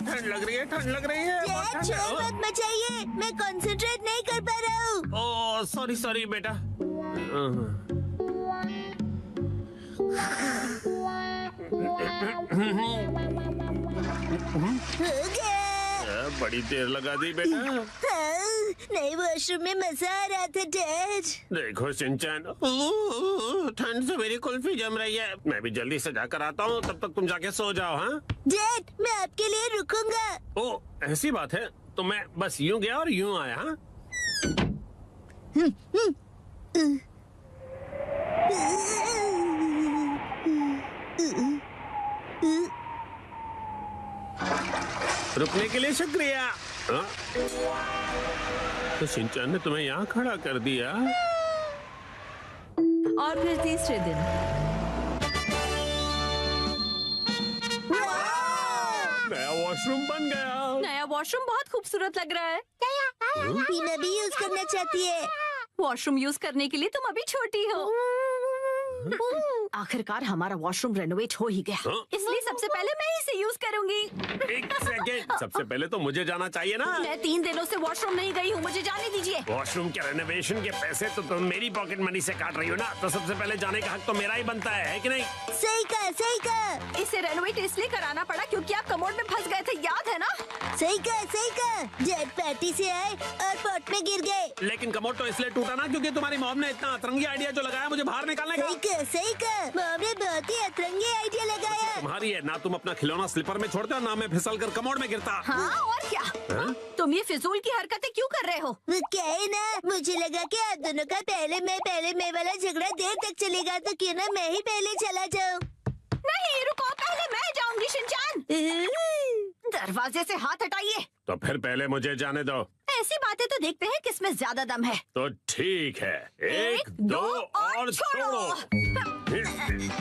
ठंड लग रही है, ठंड लग रही है। बहुत डैड, ठंड है। शोर मत मचाइए, मैं कंसंट्रेट नहीं कर पा रहा हूँ। ओह सॉरी सॉरी बेटा। हो गया। बड़ी देर लगा दी बेटा। हाँ, नए वॉशरूम में मजा आ रहा था डैड। देखो शिनचैन, ठंड से मेरी कुल्फी जम रही है। मैं भी जल्दी से जाकर आता हूँ, तब तक तुम जाके सो जाओ। हाँ डैड, मैं आपके लिए रुकूंगा। ओह ऐसी बात है, तो मैं बस यूं गया और यूं आया। हाँ रुकने के लिए शुक्रिया। हाँ? तो शिनचैन ने तुम्हें यहाँ खड़ा कर दिया। और फिर तीसरे दिन नया वॉशरूम बन गया। नया वॉशरूम बहुत खूबसूरत लग रहा है। टीना भी यूज करना चाहती है। वॉशरूम यूज करने के लिए तुम अभी छोटी हो, आखिरकार हमारा वॉशरूम रेनोवेट हो ही गया। हाँ? इसलिए सबसे पहले मैं ही इसे यूज करूंगी। एक सेकेंड, सबसे पहले तो मुझे जाना चाहिए ना। मैं 3 दिनों से वॉशरूम नहीं गई हूँ, मुझे जाने दीजिए। वॉशरूम के रेनोवेशन के पैसे तो तुम मेरी पॉकेट मनी से काट रही हो ना, तो सबसे पहले जाने का हक तो मेरा ही बनता है कि नहीं? सही कहा, सही कहा। इसे रेनोवेट इसलिए कराना पड़ा क्योंकि आप कमोड में फंस गए थे, याद है ना? सही कहा, सही कहा। डैड पार्टी से आए और पॉट में गिर गए। लेकिन कमोड तो इसलिए टूटा ना क्योंकि तुम्हारी मॉम ने इतना अतरंगी आइडिया जो लगाया मुझे बाहर निकालने का। सही कहा, सही कहा। मॉम ने बहुत ही अतरंगी आइडिया लगाया। तुम्हारी है ना, तुम अपना खिलौना स्लीपर में छोड़ते हो ना मैं फिसल कर कमोड में गिरता। हाँ और क्या? तुम ये फिजूल की हरकतें क्यों कर रहे हो? वो क्या है ना, मुझे लगा कि आप दोनों का पहले मैं वाला झगड़ा देर तक चलेगा, तो क्यों ना मैं ही पहले चला जाऊं। नहीं रुको, पहले मैं जाऊंगी शिनचैन। दरवाजे से हाथ हटाइए। तो फिर पहले मुझे जाने दो। ऐसी बातें तो देखते हैं किसमें ज्यादा दम है। तो ठीक है, 1 2 और छोड़ो।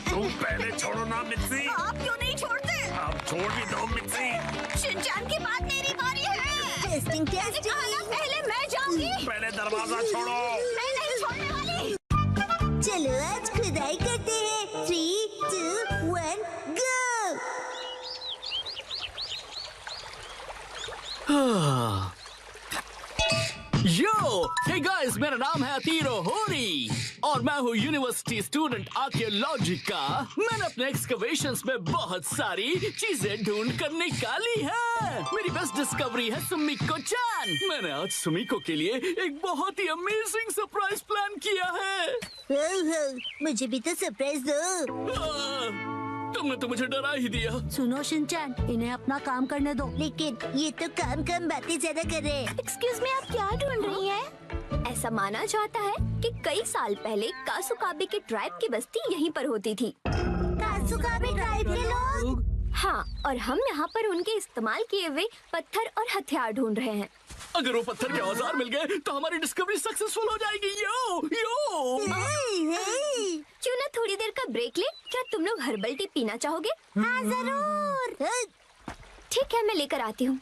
तुम पहले छोड़ो ना मिक्सी। आप क्यों नहीं छोड़ते? आप छोड़ भी दो मिक्सी। शिनचैन की बात मेरी बारी है। Testing testing. पहले मैं जाऊंगी। पहले दरवाजा छोड़ो। मैं नहीं छोड़ने वाली। चलो आज खुदाई करते हैं। 3 2 1 गो। यो हे गाइस, मेरा नाम है अतीरो होरी और मैं हूँ यूनिवर्सिटी स्टूडेंट आर्कियोलॉजी का। मैंने अपने एक्सकवेशंस में बहुत सारी चीजें ढूंढ कर निकाली है। मेरी बेस्ट डिस्कवरी है सुमिको चान। मैंने आज सुमिको के लिए एक बहुत ही अमेजिंग सरप्राइज प्लान किया है। हो, मुझे भी तो सरप्राइज दो। तुमने तो मुझे डरा ही दिया। सुनो शिनचैन, इन्हें अपना काम करने दो। लेकिन ये तो काम कम बातें ज्यादा कर रहे हैं। एक्सक्यूज मी, आप क्या ढूंढ रही हैं? ऐसा माना जाता है कि कई साल पहले कासुकाबे के ट्राइब की बस्ती यहीं पर होती थी। कासुकाबे ट्राइब के लोग? हाँ, और हम यहाँ पर उनके इस्तेमाल किए हुए पत्थर और हथियार ढूंढ रहे हैं। अगर वो पत्थर के औजार मिल गए तो हमारी डिस्कवरी सक्सेसफुल हो जाएगी। यो यो क्यों ना थोड़ी देर का ब्रेक ले? क्या तुम लोग हर्बल टी पीना चाहोगे? हाँ जरूर। ठीक है, मैं लेकर आती हूँ।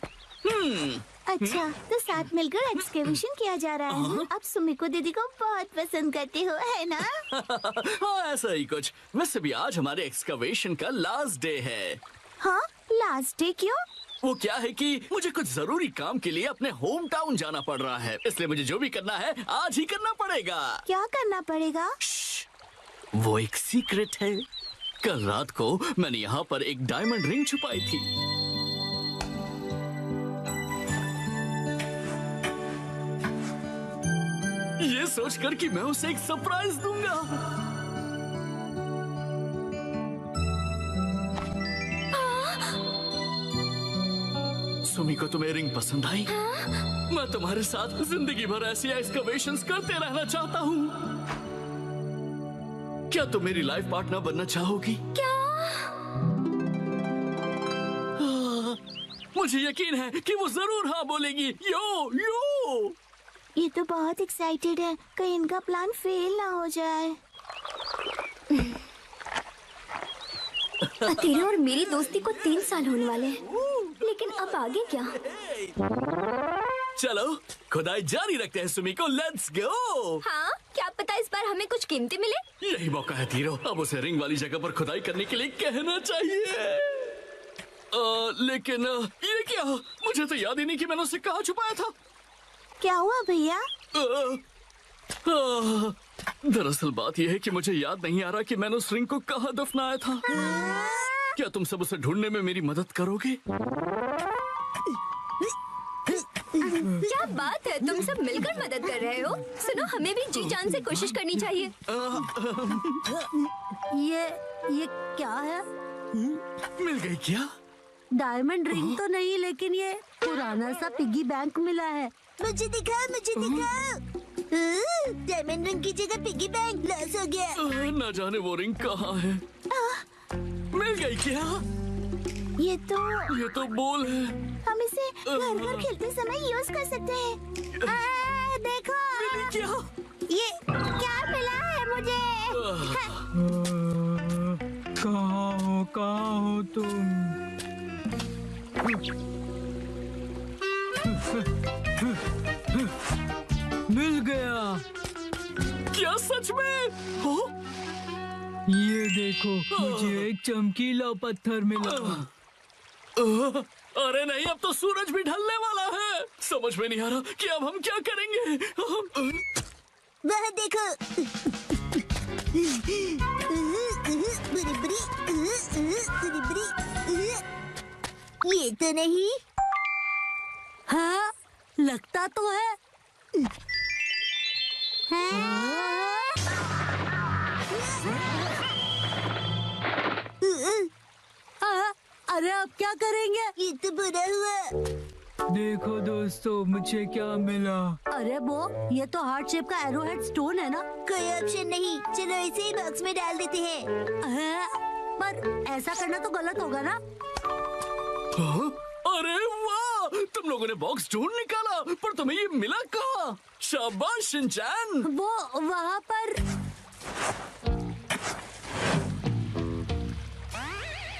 अच्छा, तो साथ मिलकर एक्सकेवेशन किया जा रहा है। आप सुमिको दीदी को बहुत पसंद करते हो, है ना? हाँ ऐसा ही कुछ। वैसे भी आज हमारे एक्सकवेशन का लास्ट डे है। हाँ, लास्ट डे क्यों? वो क्या है कि मुझे कुछ जरूरी काम के लिए अपने होम टाउन जाना पड़ रहा है, इसलिए मुझे जो भी करना है आज ही करना पड़ेगा। क्या करना पड़ेगा? वो एक सीक्रेट है। कल रात को मैंने यहाँ पर एक डायमंड रिंग छुपाई थी। ये सोचकर कि मैं उसे एक सरप्राइज दूंगा। सुमी को तुम्हें रिंग पसंद आई? मैं तुम्हारे साथ जिंदगी भर ऐसी एक्सकवेशंस करते रहना चाहता हूँ। क्या तुम मेरी लाइफ पार्टनर बनना चाहोगी? क्या? मुझे यकीन है कि वो जरूर हाँ बोलेगी। यो यो। ये तो बहुत एक्साइटेड है, कहीं इनका प्लान फेल ना हो जाए। तेरे और मेरी दोस्ती को 3 साल होने वाले हैं, लेकिन अब आगे क्या? चलो खुदाई जारी रखते हैं सुमी को। Let's go. हाँ, क्या पता इस बार हमें कुछ कीमती मिले। यही मौका है तीरो, अब उसे रिंग वाली जगह पर खुदाई करने के लिए कहना चाहिए। लेकिन ये क्या? मुझे तो याद ही नहीं कि मैंने उसे कहाँ छुपाया था। क्या हुआ भैया? दरअसल बात यह है कि मुझे याद नहीं आ रहा कि मैंने उस रिंग को कहाँ दफनाया था। क्या तुम सब उसे ढूंढने में मेरी मदद करोगे? क्या बात है, तुम सब मिलकर मदद कर रहे हो। सुनो, हमें भी जी जान से कोशिश करनी चाहिए। ये क्या है? मिल गई क्या? डायमंड रिंग तो नहीं, लेकिन ये पुराना सा पिगी बैंक मिला है। मुझे दिखाओ, मुझे दिखाओ। डायमंड रिंग की जगह पिगी बैंक लॉस हो गया। न जाने वो रिंग कहाँ है। मिल गई क्या? ये तो बोल है। हम इसे घर पर खेलते समय यूज कर सकते हैं। देखो क्या? ये क्या मिला है मुझे? कहाँ हो तुम? मिल गया। क्या सच में? हो? ये देखो, मुझे एक चमकीला पत्थर मिला। अरे नहीं, अब तो सूरज भी ढलने वाला है। समझ में नहीं आ रहा कि अब हम क्या करेंगे। वह देखो। ये तो नहीं। हाँ, लगता तो है। अरे अब क्या करेंगे? ये तो बुरा हुआ। देखो दोस्तों, मुझे क्या मिला। अरे वो, ये तो हार्ट शेप का एरोहेड स्टोन है ना। कोई ऑप्शन नहीं, चलो इसे ही बॉक्स में डाल देते हैं। पर ऐसा करना तो गलत होगा ना। अरे वाह, तुम लोगों ने बॉक्स ढूंढ निकाला, पर तुम्हें ये मिला कहाँ? शाबाश शिनचैन। वो वहाँ पर।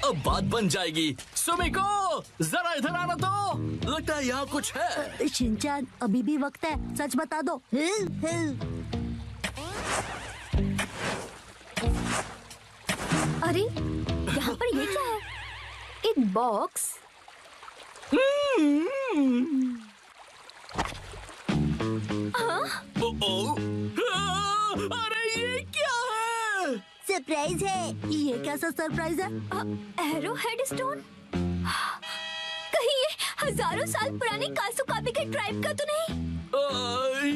अब बात बन जाएगी। सुमिको, जरा इधर आना तो। लगता है यहाँ कुछ है। शिनचैन, अभी भी वक्त है, सच बता दो। अरे यहाँ पर ये क्या है? एक बॉक्स। अरे ये क्या है? सरप्राइज है। ये कैसा सरप्राइज है? Arrow head stone. कहीं ये हजारों साल पुरानी कासुकाबी के ट्राइब का तो नहीं?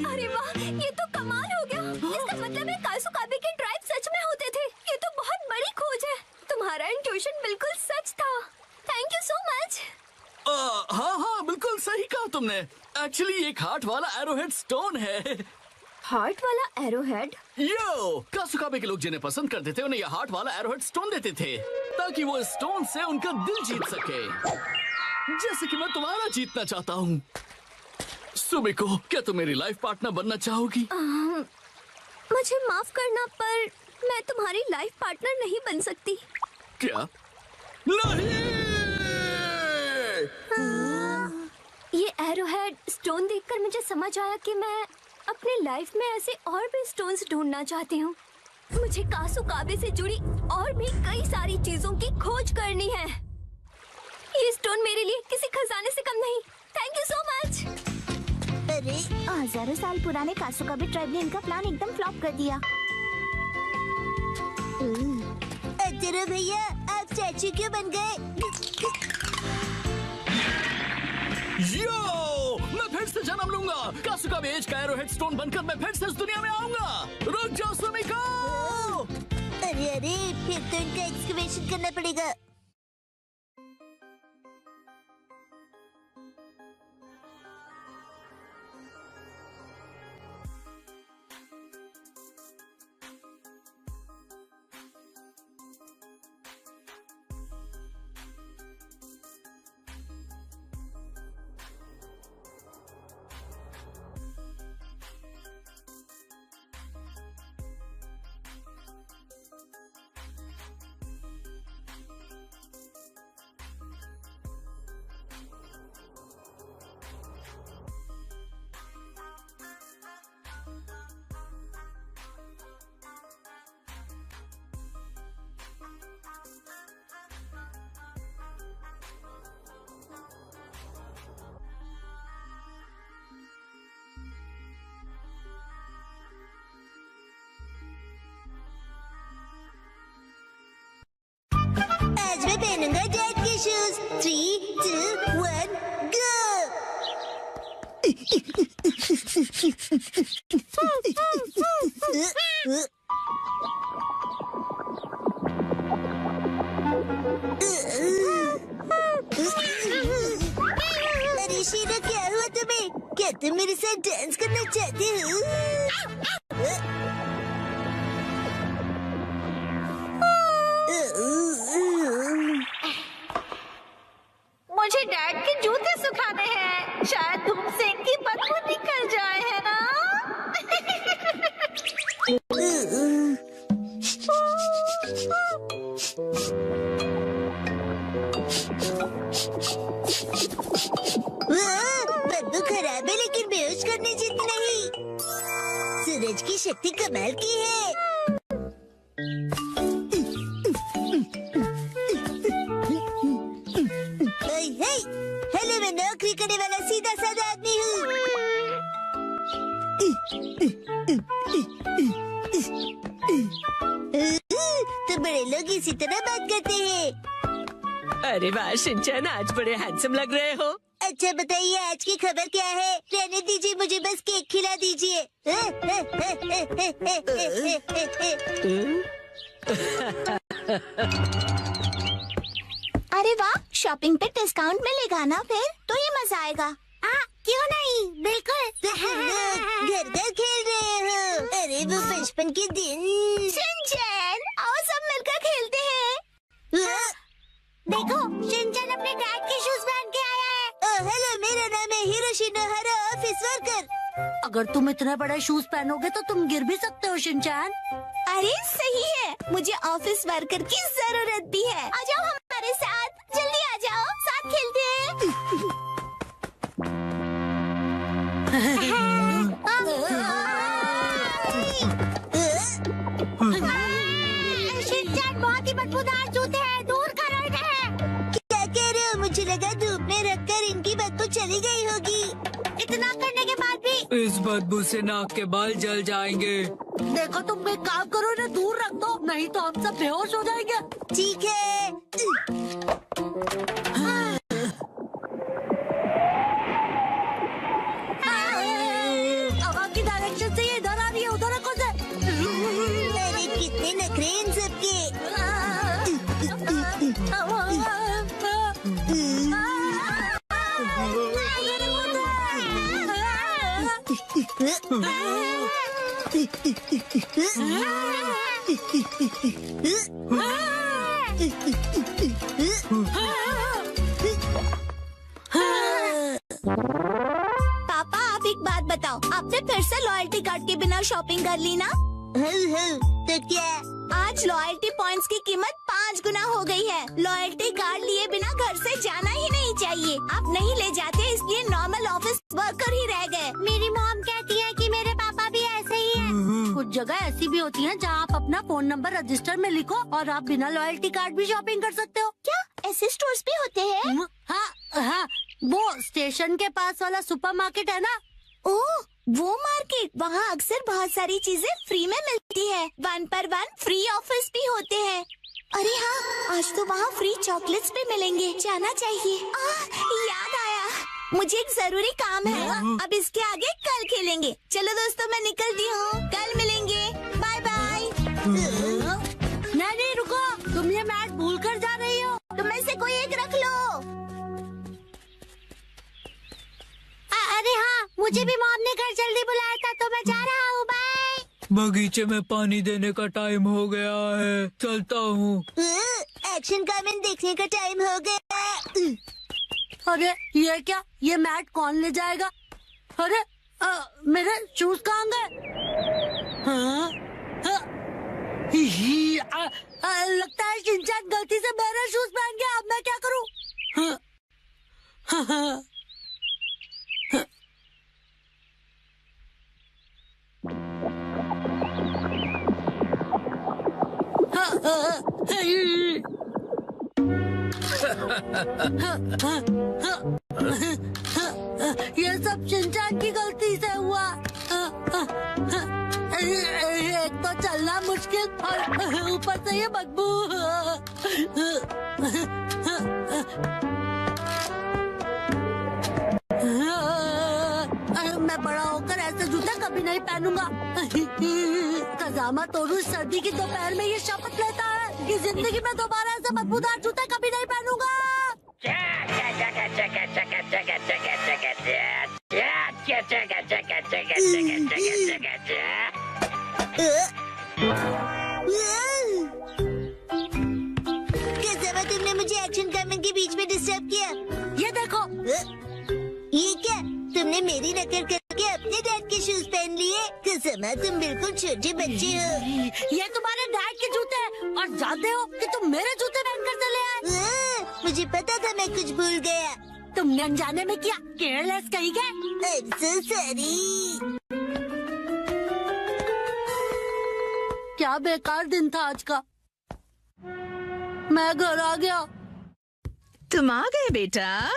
अरे वाह, ये तो कमाल हो गया। इसका मतलब है कासुकाबी के ट्राइब सच में होते थे। ये तो बहुत बड़ी खोज है। तुम्हारा इंट्यूशन बिल्कुल सच था। Thank you so much. हाँ, बिल्कुल सही कहा तुमने। एक्चुअली ये एक हार्ट वाला एरोहेड स्टोन है। हार्ट वाला एरोहेड? यो, कासुकाबे के लोग जिन्हें पसंद करते थे उन्हें ये हार्ट वाला एरोहेड स्टोन देते थे, ताकि वो स्टोन से उनका दिल जीत सके, जैसे कि मैं तुम्हारा जीतना चाहता हूँ। सुमिको, क्या तुम मेरी लाइफ पार्टनर बनना चाहोगी? मुझे माफ करना, पर मैं तुम्हारी लाइफ पार्टनर नहीं बन सकती। क्या? नहीं! ये एरोहेड स्टोन देखकर मुझे समझ आया कि मैं अपनी लाइफ में ऐसे और भी स्टोन्स ढूंढना चाहती हूँ। मुझे कासुकाबे से जुड़ी और भी कई सारी चीजों की खोज करनी है। ये स्टोन मेरे लिए किसी खजाने से कम नहीं। Thank you so much. अरे, हजारों साल पुराने कासुकाबे ट्राइब ने इनका प्लान एकदम फ्लॉप कर दिया। एरो भैया, आप स्टैचू क्यों बन गए? यो, मैं फिर से जन्म लूंगा। कासुका में एज का एरो हेड स्टोन बनकर मैं फिर से इस दुनिया में आऊंगा। रुक जाओ सुमिको। अरे अरे, फिर तो इनका एक्सकवेशन करना पड़ेगा। आज मैं पहनूंगा डैड के शूज। 3, 2, 1, गो। अरे शीला, क्या हुआ तुम्हें? क्या तुम मेरे साथ डांस करना चाहते हो? मुझे डैड के जूते सुखाने हैं। शायद धूप से इनकी बदबू निकल जाए, है ना? बदबू खराब है, लेकिन बेहोश करने जितनी नहीं। सूरज की शक्ति कमाल की है। हेलो, मैं नौकरी करने वाला सीधा साधा आदमी हूँ। तो बड़े लोग इसी तरह बात करते हैं। अरे वाह शिनचैन, आज बड़े हैंडसम लग रहे हो। अच्छा बताइए, आज की खबर क्या है? रहने दीजिए, मुझे बस केक खिला दीजिए। अरे वाह, शॉपिंग पे डिस्काउंट मिलेगा ना? फिर तो ये मजा आएगा। क्यों नहीं, बिल्कुल। घर घर खेल रहे हो। अरे वो बचपन के दिन। शिनचैन, आओ सब मिलकर खेलते हैं। देखो, शिनचैन अपने डैड के शूज पहन के आया है। हेलो, मेरा नाम है हिरोशी नोहारा, ऑफिस वर्कर। अगर तुम इतने बड़े शूज पहनोगे तो तुम गिर भी सकते हो शिनचैन। अरे सही है, मुझे ऑफिस वर्कर की जरूरत भी है। आ जाओ हमारे साथ, जल्दी आ जाओ, साथ खेलते हैं। शिनचैन, बहुत ही बदबूदार जूते हैं, दूर करो इन्हें। क्या कह रहे हो? मुझे लगा धूप में रखकर इनकी बदबू चली गई होगी। इतना करने के बाद भी इस बदबू से नाक के बाल जल जाएंगे। देखो, तुम एक काम करो, इन्हें दूर रख दो, नहीं तो हम सब बेहोश हो जाएंगे। ठीक है। हवा की डायरेक्शन से ये इधर आ रही है, उधर रखो से। अरे कितने नखरे इन सबके। पापा, आप एक बात बताओ, आपने फिर से लॉयल्टी कार्ड के बिना शॉपिंग कर ली ना? तो क्या? आज लॉयल्टी पॉइंट्स की कीमत 5 गुना हो गई है। लॉयल्टी कार्ड लिए बिना घर से जाना ही नहीं चाहिए। आप नहीं ले जाते, इसलिए नॉर्मल ऑफिस वर्कर ही रह गए। मेरी मॉम कहती है कि मेरे पापा भी ऐसे ही हैं। कुछ जगह ऐसी भी होती हैं जहां आप अपना फोन नंबर रजिस्टर में लिखो और आप बिना लॉयल्टी कार्ड भी शॉपिंग कर सकते हो। क्या ऐसे स्टोर्स भी होते हैं? हाँ, वो स्टेशन के पास वाला सुपरमार्केट है ना। ओह, वो मार्केट, वहाँ अक्सर बहुत सारी चीजें फ्री में मिलती है। 1 पर 1 फ्री ऑफर्स भी होते हैं। अरे हाँ, आज तो वहाँ फ्री चॉकलेट्स भी मिलेंगे, जाना चाहिए। याद आया, मुझे एक जरूरी काम है। अब इसके आगे कल खेलेंगे। चलो दोस्तों, मैं निकलती हूँ, कल मिलेंगे, बाय बाय। नहीं रुको, तुम ये मैट भूल कर जा रही हो। तुम में से कोई एक रख लो। अरे हाँ, मुझे भी मॉम ने घर जल्दी बुलाया था, तो मैं जा रहा हूँ, बाय। बगीचे में पानी देने का टाइम हो गया है, चलता हूँ। एक्शन कमेंट देखने का टाइम हो गया। अरे ये क्या, ये मैट कौन ले जाएगा? अरे मेरे शूज कहाँ गए? हाँ? लगता है शिनचैन गलती से मेरे शूज पहन गया। अब मैं क्या करूँ? ये सब शिनचैन की गलती से हुआ। एक तो चलना मुश्किल और ऊपर से ये बदबू। मैं बड़ा होकर ऐसे जूते कभी नहीं पहनूंगा। कजामा तोरू सर्दी की दोपहर में ये शपथ लेता है कि जिंदगी में दोबारा ऐसे बदबूदार जूते कभी नहीं पहनूंगा। कजामा, तुमने मुझे एक्शन कमेंट के बीच में डिस्टर्ब किया। ये देखो, ये क्या, तुमने मेरी नकल करके अपने डैड के शूज पहन लिए? कजामा, तुम बिल्कुल छोटे बच्चे हो। ये तुम्हारे डैड के जूते हैं और जानते हो कि तुम मेरे जूते पहनकर चले आए। मुझे पता था मैं कुछ भूल गया। तुमने अनजाने में किया, केयरलेस कहीं गए। I'm so sorry। क्या बेकार दिन था आज का। मैं घर आ गया। तुम आ गए बेटा।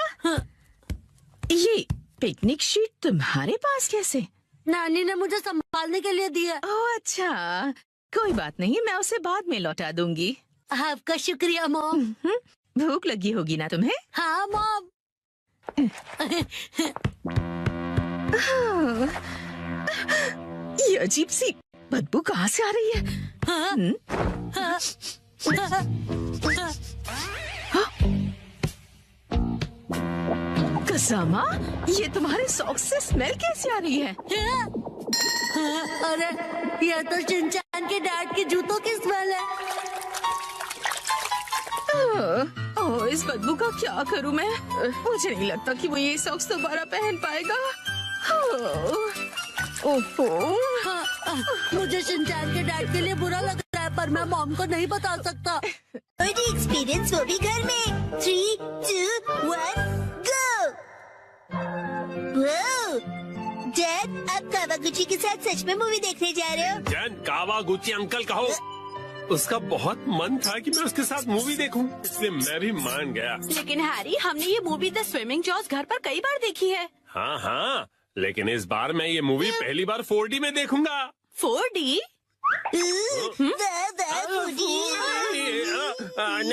ये पिकनिक शीट तुम्हारे पास कैसे? नानी ने मुझे संभालने के लिए दी है। ओह अच्छा, कोई बात नहीं, मैं उसे बाद में लौटा दूंगी। आपका शुक्रिया मॉम। भूख लगी होगी ना तुम्हें? हाँ मॉम। ये अजीब सी बदबू कहाँ से आ रही है? कजामा, ये तुम्हारे सॉक्स से स्मेल कैसे आ रही है? अरे ये तो शिनचैन के डैड के जूतों की स्मेल है। ओह, इस बदबू का क्या करूं मैं? मुझे नहीं लगता कि वो ये सॉक्स दोबारा पहन पाएगा। ओहो, मुझे शिनचैन के डैड के लिए बुरा लग रहा है, पर मैं मॉम को नहीं बता सकता। और एक्सपीरियंस वो भी घर में। 3, 2, 1, गो। डैड, आप कावागुची के साथ सच में मूवी देखने जा रहे हो? जन कावागुची अंकल कहो। उसका बहुत मन था कि मैं उसके साथ मूवी देखूं, इसलिए मैं भी मान गया। लेकिन हैरी, हमने ये मूवी द स्विमिंग जॉस घर पर कई बार देखी है। हाँ हाँ, लेकिन इस बार मैं ये मूवी पहली बार 4D में देखूंगा। 4D?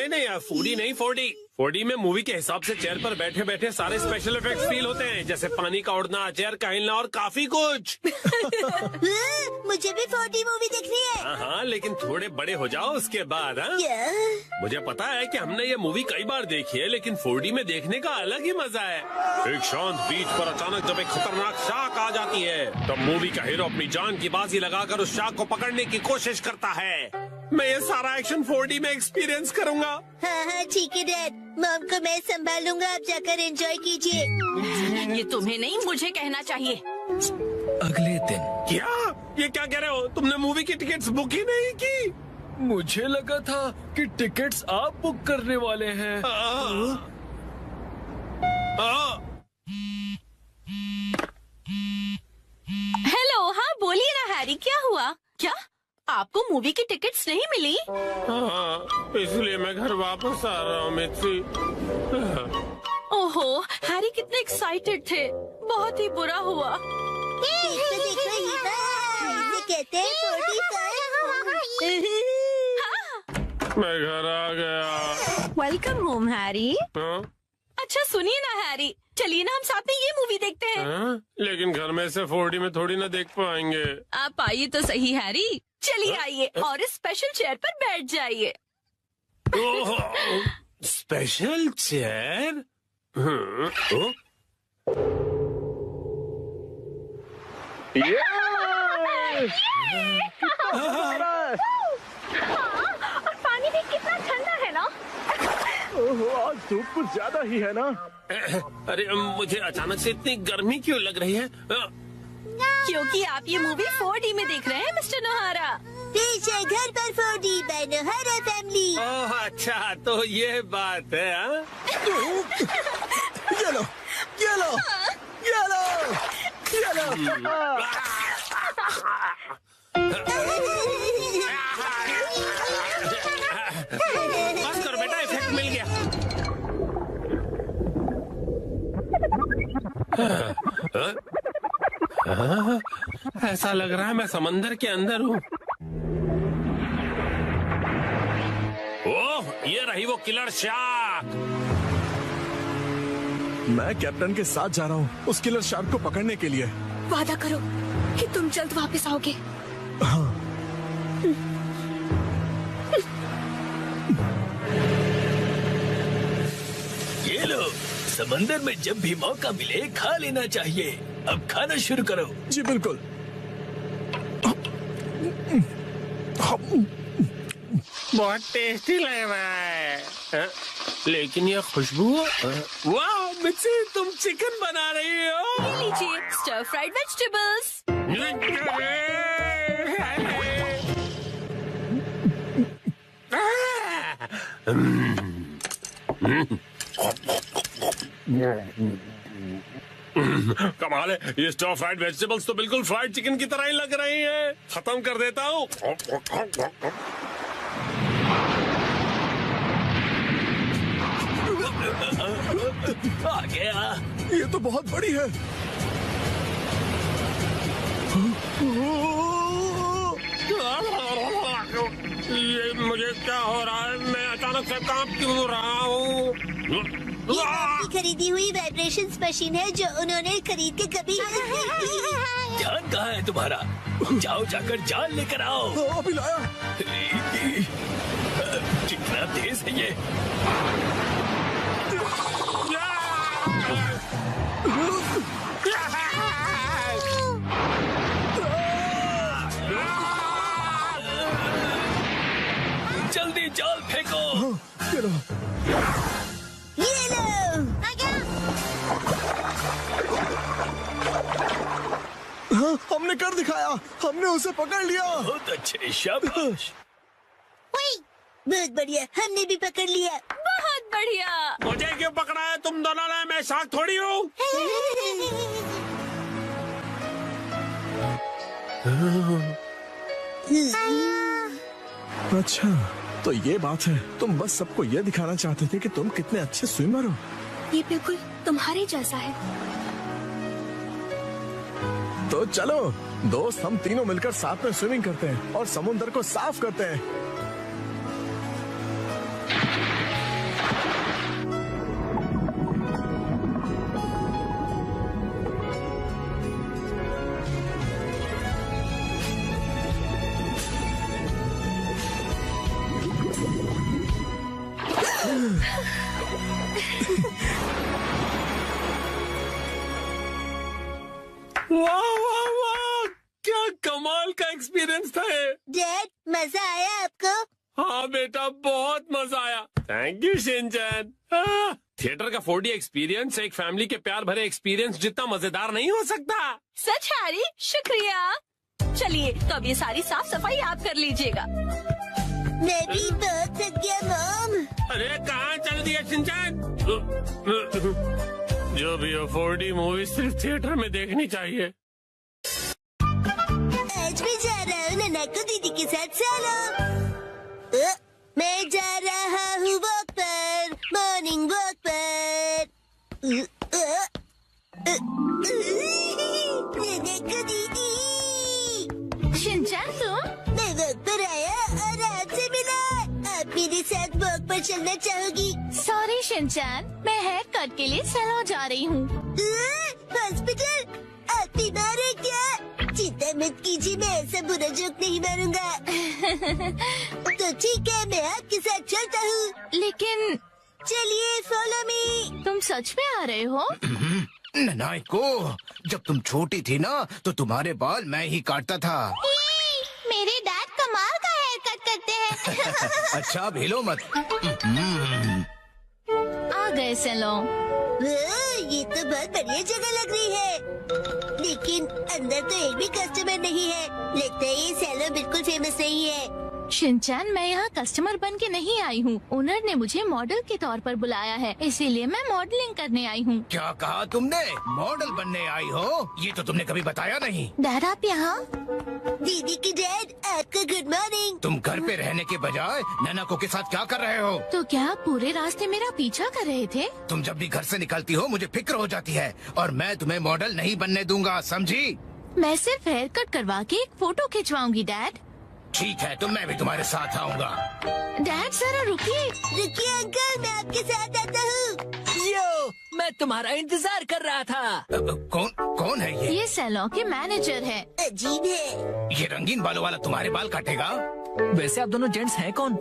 नहीं, 4D नहीं, 4D। 4D में मूवी के हिसाब से चेयर पर बैठे बैठे सारे स्पेशल इफेक्ट्स फील होते हैं, जैसे पानी का उड़ना, चेयर का हिलना और काफी कुछ। मुझे भी 4D मूवी देखनी है। हाँ, लेकिन थोड़े बड़े हो जाओ उसके बाद। हाँ, मुझे पता है कि हमने ये मूवी कई बार देखी है, लेकिन 4D में देखने का अलग ही मजा है। एक शांत बीच पर अचानक जब एक खतरनाक शार्क आ जाती है, तब मूवी का हीरो अपनी जान की बाजी लगाकर उस शार्क को पकड़ने की कोशिश करता है। मैं ये सारा एक्शन 4D में एक्सपीरियंस करूंगा। हाँ, ठीक है डैड, मॉम को मैं संभालूंगा, आप जाकर एंजॉय कीजिए। ये तुम्हें नहीं, मुझे कहना चाहिए। अगले दिन। क्या? ये क्या कह रहे हो? तुमने मूवी की टिकट्स बुक ही नहीं की? मुझे लगा था कि टिकट्स आप बुक करने वाले हैं। हेलो, हाँ बोलिए ना हैरी, क्या हुआ? क्या आपको मूवी की टिकट्स नहीं मिली? हाँ, इसलिए मैं घर वापस आ रहा हूँ मिर्ची। ओहो, हैरी कितने एक्साइटेड थे, बहुत ही बुरा हुआ। देखो इसे कहते हैं 45। मैं घर आ गया। Welcome home Harry. हाँ? अच्छा सुनिए ना हैरी, चलिए ना हम साथ में ये मूवी देखते हैं। हाँ? लेकिन घर में से 4D में थोड़ी ना देख पाएंगे। आप आइए तो सही हैरी। चलिए आइए और इस स्पेशल चेयर पर बैठ जाइए। Special chair? और पानी भी कितना ठंडा है ना। ओहो, आज धूप कुछ ज्यादा ही है ना। अरे मुझे अचानक से इतनी गर्मी क्यों लग रही है? क्योंकि आप ये मूवी 4D में देख रहे हैं मिस्टर नोहारा। पीछे घर पर 4D बाय नोहारा फैमिली। ओह अच्छा, तो ये बात है। हाँ? ये लो, ये लो, ये लो, ये लो। बस करो बेटा, इफेक्ट मिल गया। ऐसा लग रहा है मैं समंदर के अंदर हूँ। ओह, ये रही वो किलर शार्क। मैं कैप्टन के साथ जा रहा हूँ उस किलर शार्क को पकड़ने के लिए। वादा करो कि तुम जल्द वापस आओगे। हाँ। ये लो, समंदर में जब भी मौका मिले खा लेना चाहिए। अब खाना शुरू करो। जी बिल्कुल। बहुत टेस्टी लग रहा है। हाँ? लेकिन ये खुशबू, वाह मिक्सी, तुम चिकन बना रही हो। ये लीजिए स्टर फ्राइड वेजिटेबल्स। कमाल है, ये स्टर फ्राइड वेजिटेबल्स तो बिल्कुल फ्राइड चिकन की तरह ही लग रही हैं। खत्म कर देता हूँ। आ गया। ये तो बहुत बड़ी है। ये मुझे क्या हो रहा है? मैं अचानक से कांप क्यों रहा हूँ? ये आपकी खरीदी हुई वाइब्रेशंस मशीन है जो उन्होंने खरीद के कभी ध्यान कहाँ है तुम्हारा? जाओ जाकर जाल लेकर आओ। अभी लाया। कितना तेज है ये। जल्दी जाल फेंको। ये लो। ये लो। हाँ, हमने कर दिखाया। हमने उसे पकड़ लिया। बहुत अच्छे, शाबाश। बहुत बढ़िया, हमने भी पकड़ लिया। बहुत बढ़िया। मुझे क्यों पकड़ा है तुम दोनों ने? मैं शार्क थोड़ी हूँ। अच्छा, तो ये बात है। तुम बस सबको ये दिखाना चाहते थे कि तुम कितने अच्छे स्विमर हो। ये बिल्कुल तुम्हारे जैसा है। तो चलो दोस्त, हम तीनों मिलकर साथ में स्विमिंग करते हैं और समुद्र को साफ करते हैं। वाह वाह वाह, क्या कमाल का एक्सपीरियंस था ये। डैड, मजा आया आपको? हाँ बेटा, बहुत मजा आया। Thank you Shinchan. थिएटर का 4D एक्सपीरियंस एक फैमिली के प्यार भरे एक्सपीरियंस जितना मजेदार नहीं हो सकता। सच हैरी, शुक्रिया। चलिए तो अब ये सारी साफ सफाई आप कर लीजिएगा। मैं भी बहुत थक गया मॉम। अरे कहाँ चल दिया शिनचैन? जो भी हो, 4D मूवी सिर्फ थिएटर में देखनी चाहिए। आज मैं जा रहा हूँ ननाको दीदी के साथ सोलो। मैं जा रहा हूँ वॉक पर, मॉर्निंग वॉक पर। ननाको दीदी। शिनचैन तुम? मैं वॉक पर आया और आपसे मिला। आप मेरे साथ वॉक पर चलना चाहोगी? सॉरी शिनचैन, मैं हेयर कट के लिए सैलून जा रही हूँ। हॉस्पिटल? आप बीमार है क्या? चिंता मत कीजिए, मैं ऐसा बुरा जोक नहीं मारूंगा। तो ठीक है, मैं आपके साथ चलता हूँ। लेकिन चलिए, फॉलो मी। तुम सच में आ रहे हो? नानाको, जब तुम छोटी थी ना तो तुम्हारे बाल मैं ही काटता था। मेरे डैड कमाल का हेयर कट करते हैं। अच्छा, अब हिलो मत। आ गए सैलून। ये तो बहुत बढ़िया जगह लग रही है, लेकिन अंदर तो एक भी कस्टमर नहीं है। लगता है ये सैलून बिल्कुल फेमस नहीं है। शिनचैन, मैं यहाँ कस्टमर बन के नहीं आई हूँ। ओनर ने मुझे मॉडल के तौर पर बुलाया है, इसीलिए मैं मॉडलिंग करने आई हूँ। क्या कहा तुमने? मॉडल बनने आई हो? ये तो तुमने कभी बताया नहीं। डैड, आप यहाँ? दीदी की डैड, आपका गुड मॉर्निंग। तुम घर पे रहने के बजाय नानाको के साथ क्या कर रहे हो? तो क्या आप पूरे रास्ते मेरा पीछा कर रहे थे? तुम जब भी घर से निकलती हो मुझे फिक्र हो जाती है, और मैं तुम्हें मॉडल नहीं बनने दूंगा, समझी? मैं सिर्फ हेयर कट करवा के एक फोटो खिंचवाऊंगी डैड। ठीक है, तो मैं भी तुम्हारे साथ आऊंगा। डैड जरा रुकिए। रुकिए अंकल, मैं आपके साथ आता हूँ। यो, मैं तुम्हारा इंतजार कर रहा था। कौन है ये? ये सैलून के मैनेजर है। अजीब है। ये रंगीन बालों वाला तुम्हारे बाल काटेगा? वैसे आप दोनों जेंट्स हैं कौन?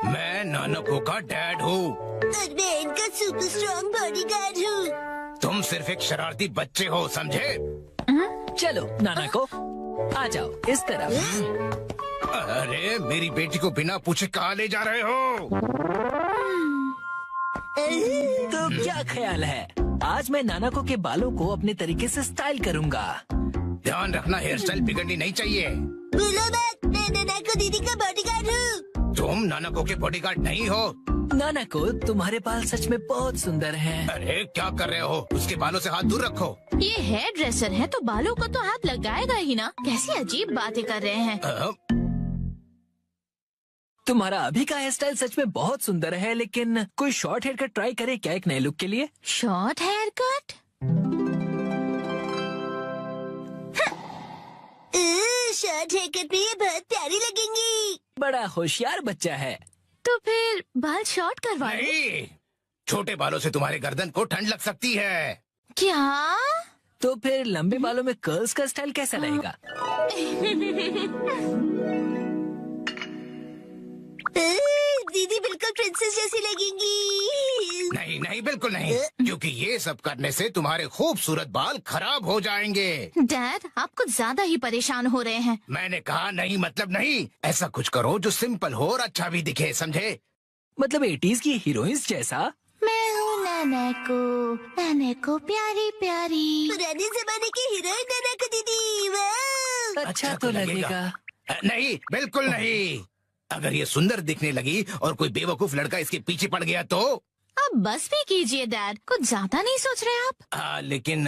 मैं नानाको का डैड हूँ। और मैं इनका सुपर स्ट्रॉन्ग बॉडीगार्ड हूँ। तुम सिर्फ एक शरारती बच्चे हो, समझे? चलो नाना को आ जाओ इस तरफ। अरे, मेरी बेटी को बिना पूछे कहाँ ले जा रहे हो? तो क्या ख्याल है, आज मैं नानाको के बालों को अपने तरीके से स्टाइल करूंगा। ध्यान रखना, हेयर स्टाइल बिगड़नी नहीं चाहिए। बोलो मत, मैं नानाको दीदी का बॉडीगार्ड हूँ। तुम नानाको के बॉडीगार्ड नहीं हो। नानाको, तुम्हारे बाल सच में बहुत सुंदर हैं। अरे क्या कर रहे हो? उसके बालों से हाथ दूर रखो। ये हेयर ड्रेसर है तो बालों को तो हाथ लगाएगा ही ना। कैसी अजीब बातें कर रहे हैं। तुम्हारा अभी का हेयर स्टाइल सच में बहुत सुंदर है, लेकिन कोई शॉर्ट हेयर कट ट्राई करे क्या एक नए लुक के लिए? Short hair cut? Short hair cut में ये बहुत प्यारी लगेंगी। बड़ा होशियार बच्चा है। तो फिर बाल शॉर्ट करवा लो। नहीं, छोटे बालों से तुम्हारे गर्दन को ठंड लग सकती है। क्या? तो फिर लंबे बालों में कर्ल्स का स्टाइल कैसा रहेगा? दीदी बिल्कुल प्रिंसेस जैसी लगेंगी। नहीं नहीं, बिल्कुल नहीं, क्योंकि ये सब करने से तुम्हारे खूबसूरत बाल खराब हो जाएंगे। डैड, आप कुछ ज्यादा ही परेशान हो रहे हैं। मैंने कहा नहीं मतलब नहीं। ऐसा कुछ करो जो सिंपल हो और अच्छा भी दिखे, समझे? मतलब 80s की हीरोइंस जैसा? मैं हूँ नानाको प्यारी प्यारी। पुराने जमाने की हीरोइन नानाको दीदी। वाह! अच्छा तो लगेगा। नहीं, बिल्कुल नहीं। अगर ये सुंदर दिखने लगी और कोई बेवकूफ लड़का इसके पीछे पड़ गया तो? अब बस भी कीजिए डैड, कुछ ज्यादा नहीं सोच रहे आप? लेकिन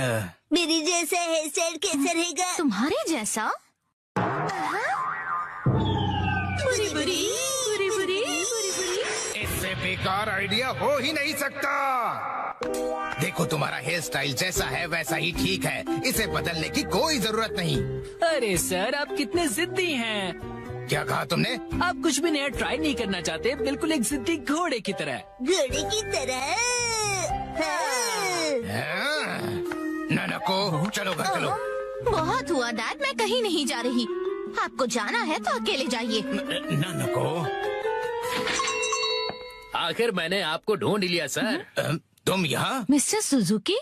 मेरी जैसा हेयर स्टाइल कैसा रहेगा? तुम्हारे जैसा? बुरी बुरी बुरी बुरी। इससे बेकार आइडिया हो ही नहीं सकता। देखो, तुम्हारा हेयर स्टाइल जैसा है वैसा ही ठीक है, इसे बदलने की कोई जरूरत नहीं। अरे सर, आप कितने जिद्दी हैं। क्या कहा तुमने? आप कुछ भी नया ट्राई नहीं करना चाहते, बिल्कुल एक जिद्दी घोड़े की तरह। घोड़े की तरह? नानाको, चलो घर चलो। बहुत हुआ डैड, मैं कहीं नहीं जा रही। आपको जाना है तो अकेले जाइए। नानाको, आखिर मैंने आपको ढूंढ लिया सर। तुम यहाँ? Mister Suzuki?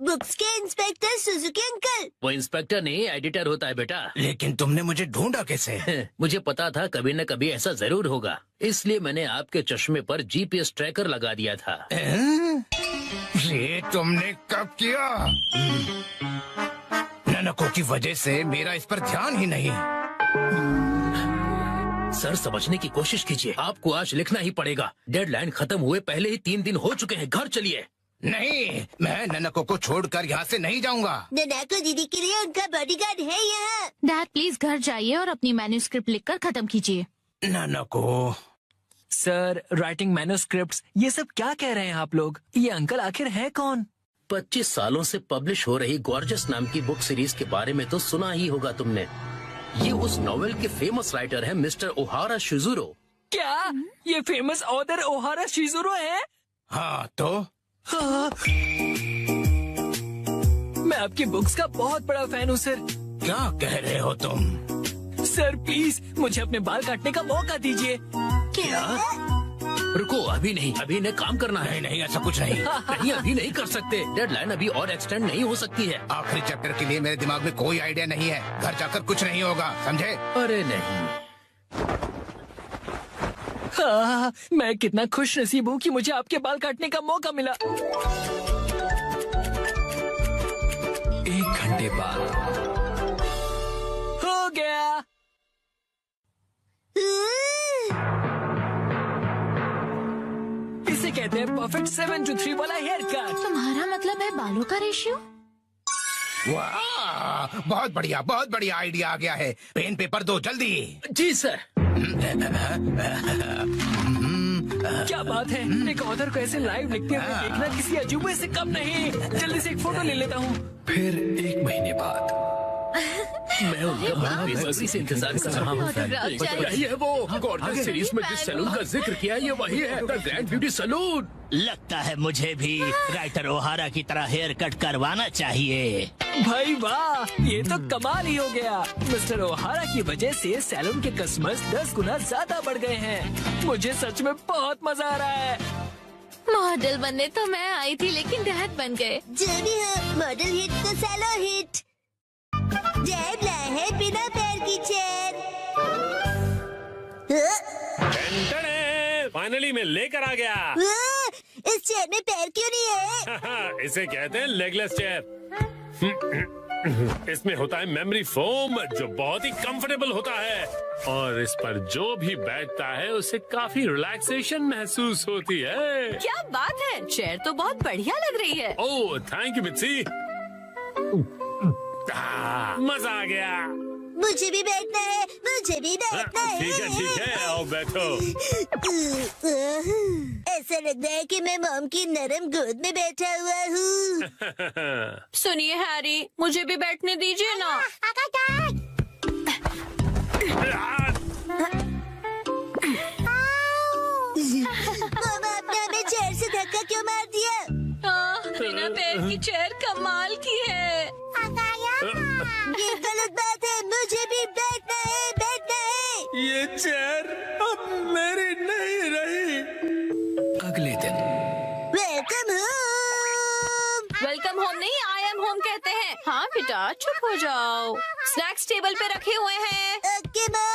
बुक्स के इंस्पेक्टर सुजुकी अंकल। वो इंस्पेक्टर नहीं, एडिटर होता है बेटा। लेकिन तुमने मुझे ढूंढा कैसे? मुझे पता था कभी न कभी ऐसा जरूर होगा, इसलिए मैंने आपके चश्मे पर जीपीएस ट्रैकर लगा दिया था। ये तुमने कब किया? नानाको की वजह से मेरा इस पर ध्यान ही नहीं। सर, समझने की कोशिश कीजिए, आपको आज लिखना ही पड़ेगा। डेडलाइन खत्म हुए पहले ही 3 दिन हो चुके हैं। घर चलिए। नहीं, मैं नानाको को छोड़कर यहाँ से नहीं जाऊँगा। नानाको दीदी के लिए उनका बॉडीगार्ड है यहाँ। डैड प्लीज घर जाइए और अपनी मैन्युस्क्रिप्ट लिखकर खत्म कीजिए। नानाको। सर, राइटिंग मैन्युस्क्रिप्ट्स, ये सब क्या कह रहे हैं आप लोग? ये अंकल आखिर है कौन? 25 सालों से पब्लिश हो रही गॉर्जस नाम की बुक सीरीज के बारे में तो सुना ही होगा तुमने। ये उस नॉवेल के फेमस राइटर हैं मिस्टर ओहारा शिजुरो। क्या ये फेमस ऑथर ओहारा शिजुरो है? हाँ तो हाँ। मैं आपकी बुक्स का बहुत बड़ा फैन हूँ सर। क्या कह रहे हो तुम? सर प्लीज मुझे अपने बाल काटने का मौका दीजिए। क्या? रुको, अभी नहीं, अभी इन्हें काम करना है। नहीं, ऐसा कुछ नहीं। नहीं, अभी नहीं कर सकते। डेडलाइन अभी और एक्सटेंड नहीं हो सकती है। आखिरी चैप्टर के लिए मेरे दिमाग में कोई आइडिया नहीं है। घर जाकर कुछ नहीं होगा, समझे? अरे नहीं, हाँ, मैं कितना खुश नसीब हूँ कि मुझे आपके बाल काटने का मौका मिला। 1 घंटे बाद हो गया। इसे कहते हैं परफेक्ट 7 to 3 वाला हेयर कट। तुम्हारा मतलब है बालों का रेशियो? वाह, बहुत बढ़िया आइडिया आ गया है। पेन पेपर दो जल्दी। जी सर। क्या बात है, एक ऑथर को ऐसे लाइव लिखते हुए देखना किसी अजूबे से कम नहीं। जल्दी से एक फोटो ले लेता हूँ। फिर 1 महीने बाद मैं उनका बड़ा बेसब्री से इंतजार कर रहा हूँ। यही है वो गॉर्जियस सीरीज में जिस सैलून का जिक्र किया, ये वही है, द ग्रैंड ब्यूटी सैलून। लगता है मुझे भी राइटर ओहारा की तरह हेयर कट करवाना चाहिए। भाई वाह, ये तो कमाल ही हो गया। मिस्टर ओहारा की वजह से सैलून के कस्टमर्स 10 गुना ज्यादा बढ़ गए हैं। मुझे सच में बहुत मजा आ रहा है। मॉडल बनने तो मैं आई थी, लेकिन डैड बन गए। जो भी हो, मॉडल हिट तो सैलो हिट। जैब लाए है बिना पैर की चेयर। फाइनली मैं लेकर आ गया। इस चेयर में पैर क्यों नहीं है? इसे कहते हैं लेगलेस चेयर। इसमें होता है मेमोरी फोम, जो बहुत ही कंफर्टेबल होता है, और इस पर जो भी बैठता है उसे काफी रिलैक्सेशन महसूस होती है। क्या बात है, चेयर तो बहुत बढ़िया लग रही है। Oh thank you Mitsi. मजा आ गया। मुझे भी बैठना है, मुझे भी बैठना है। ठीक है, आओ बैठो। ऐसा लग रहा है कि मैं मॉम की नरम गोद में बैठा हुआ हूँ। सुनिए हैरी, मुझे भी बैठने दीजिए ना। मॉम, आपने हमें चेयर से धक्का क्यों मार दिया? बिना पैर की चेयर कमाल की है। ये गलत बात है, मुझे भी बैठना है, बैठना है। ये चेयर अब मेरी नहीं रही। अगले दिन वेलकम होम। वेलकम होम नहीं, आई एम होम कहते हैं। हाँ बेटा, चुप हो जाओ। स्नैक्स टेबल पे रखे हुए हैं। Okay mom.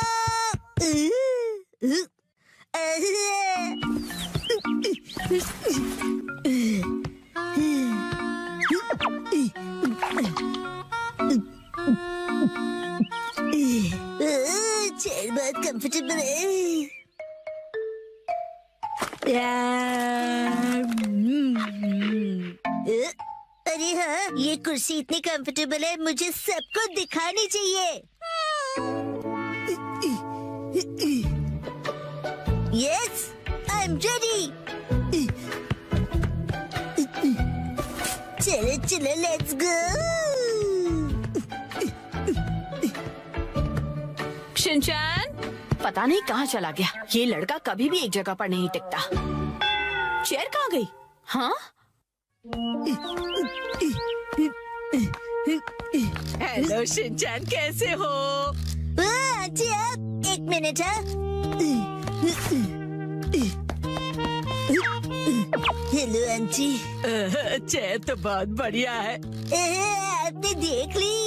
चेयर बहुत कंफर्टेबल है। अरे हाँ, ये कुर्सी इतनी कंफर्टेबल है, मुझे सबको दिखानी चाहिए। Yes, I am ready. चलो चलो, लेट्स गो। शिनचैन, पता नहीं कहाँ चला गया। ये लड़का कभी भी एक जगह पर नहीं टिकता। चेयर कहाँ गई? हाँ? हेलो शिनचैन, कैसे हो? आंटी, आप 1 मिनट। Hello aunty. चेयर तो बहुत बढ़िया है। आपने देख ली?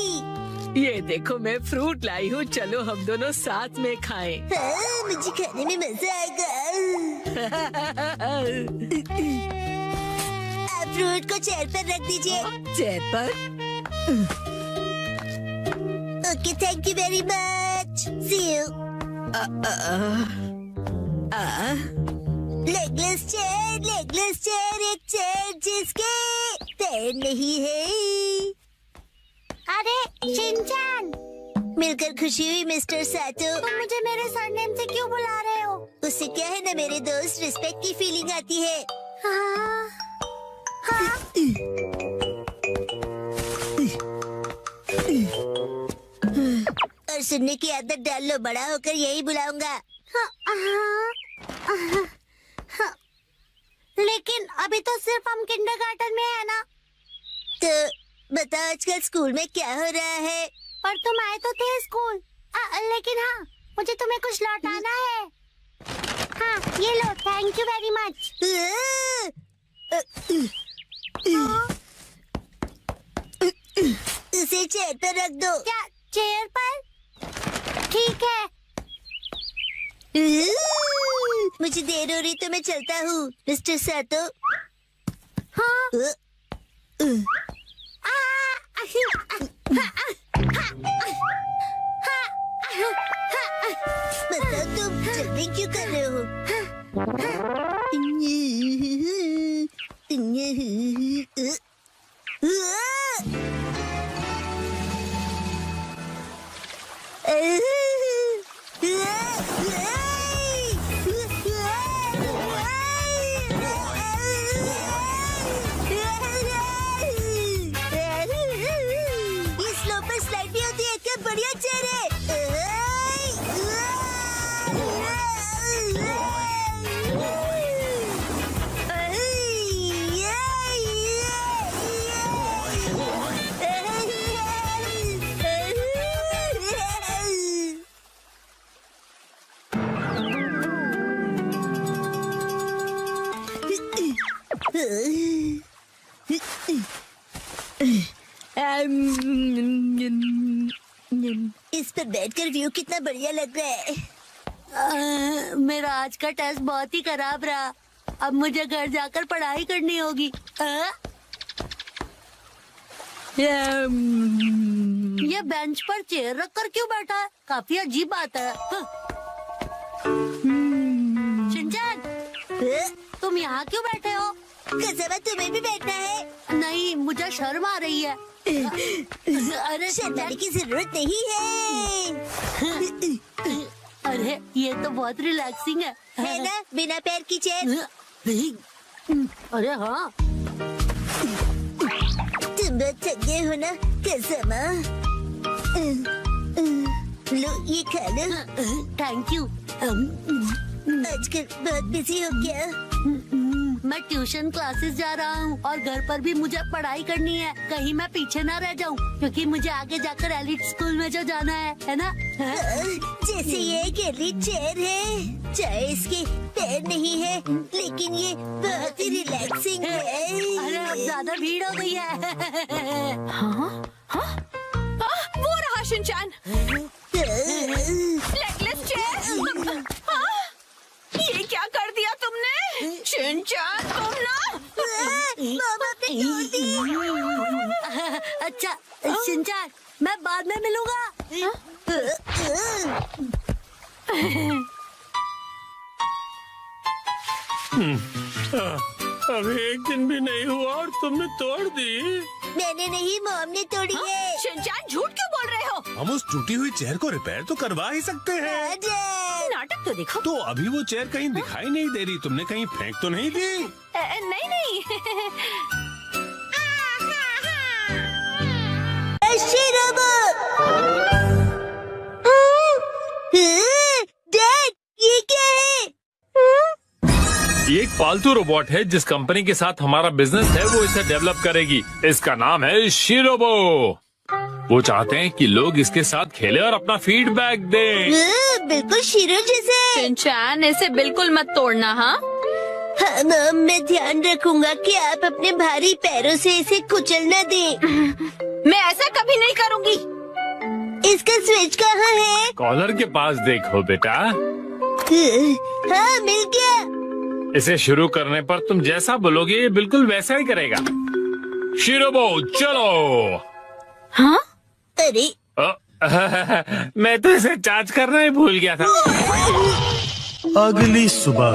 ये देखो, मैं फ्रूट लाई हूँ, चलो हम दोनों साथ में खाएं। हाँ, मुझे खाने में मजा आएगा। आप फ्रूट को चेयर पर रख दीजिए। चेयर पर? Okay, thank you very much. See you. Legless chair, एक चेयर जिसके पैर नहीं है। अरे शिनचैन, मिलकर खुशी हुई मिस्टर सातो। तुम मुझे मेरे सरनेम से क्यों बुला रहे हो? उससे क्या है ना मेरे दोस्त, रिस्पेक्ट की फीलिंग आती है। हाँ, हाँ। और सुनने की आदत डाल लो, बड़ा होकर यही बुलाऊंगा। हाँ, हाँ। लेकिन अभी तो सिर्फ हम किंडरगार्टन में है ना। तो बता आजकल स्कूल में क्या हो रहा है? पर तुम आए तो थे स्कूल। लेकिन हाँ, मुझे तुम्हें कुछ लौटाना है। हाँ, ये लो, थैंक यू वेरी मच। उसे चेयर पर रख दो। क्या चेयर पर? ठीक है। मुझे देर हो रही तो मैं चलता हूँ, मिस्टर सातो। हाँ। बताओ तुम जल्दी क्यों कर रहे हो? बढ़िया चेहरे। इस पर बैठकर व्यू कितना बढ़िया लग रहा है। मेरा आज का टेस्ट बहुत ही खराब रहा। अब मुझे घर जाकर पढ़ाई करनी होगी। ये बेंच पर चेयर रखकर क्यों बैठा है? काफी अजीब बात है। शिनचैन, तुम यहाँ क्यों बैठे हो? कसम, तुम्हें भी बैठना है? नहीं, मुझे शर्म आ रही है। अरे शर्माने की जरूरत नहीं है। अरे ये तो बहुत रिलैक्सिंग है ना, बिना पैर की चेयर। अरे हाँ, तुम बहुत थके हो ना कसम। लो ये खा लो। Thank you. आजकल बहुत बिजी हो क्या? मैं ट्यूशन क्लासेस जा रहा हूँ और घर पर भी मुझे पढ़ाई करनी है। कहीं मैं पीछे ना रह जाऊँ, क्योंकि मुझे आगे जाकर एलिट स्कूल में जो जाना है ना। जैसे ये एक एलिट चेयर है, चाहे इसके पैर नहीं है, लेकिन ये बहुत ही रिलैक्सिंग है। अरे अब ज्यादा भीड़ हो गई है। हाँ? हाँ? वो रहा शिनचैन। Legless chair. ये क्या कर दिया तुमने? शिनचैन, तुम ना। अच्छा शिनचैन, मैं बाद में मिलूंगा। अभी एक दिन भी नहीं हुआ और तुमने तोड़ दी। मैंने नहीं, मॉम ने तोड़ी है। शिनचैन, झूठ क्यों बोल रहे हो? हम उस टूटी हुई चेयर को रिपेयर तो करवा ही सकते हैं। नाटक तो देखो। तो अभी वो चेयर कहीं दिखाई नहीं दे रही, तुमने कहीं फेंक तो नहीं दी? नहीं नहीं। डैड, ये क्या है? ये एक पालतू रोबोट है। जिस कंपनी के साथ हमारा बिजनेस है वो इसे डेवलप करेगी। इसका नाम है शिरोबो। वो चाहते हैं कि लोग इसके साथ खेलें और अपना फीडबैक दें। बिल्कुल शीरो जैसे। शिनचैन, इसे बिल्कुल मत तोड़ना। हाँ हाँ मॉम, मैं ध्यान रखूंगा कि आप अपने भारी पैरों से इसे कुचल न दें। मैं ऐसा कभी नहीं करूँगी। इसका स्विच कहाँ है? कॉलर के पास देखो बेटा। हाँ, मिल गया। इसे शुरू करने पर तुम जैसा बोलोगे ये बिल्कुल वैसा ही करेगा। शिरोबो चलो। हाँ? अरे मैं तो इसे चार्ज करना ही भूल गया था। अगली सुबह।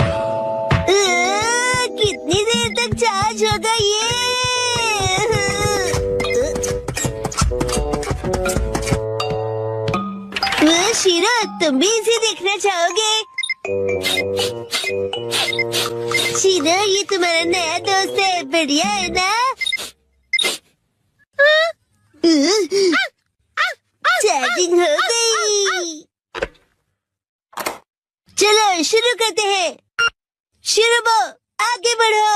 कितनी देर तक चार्ज होगा ये? शीरो, तुम भी इसे देखना चाहोगे? शीरो, ये तुम्हारा नया दोस्त है, बढ़िया है ना? चार्जिंग हो गई। चलो शुरू करते हैं। शिरोबो आगे बढ़ो।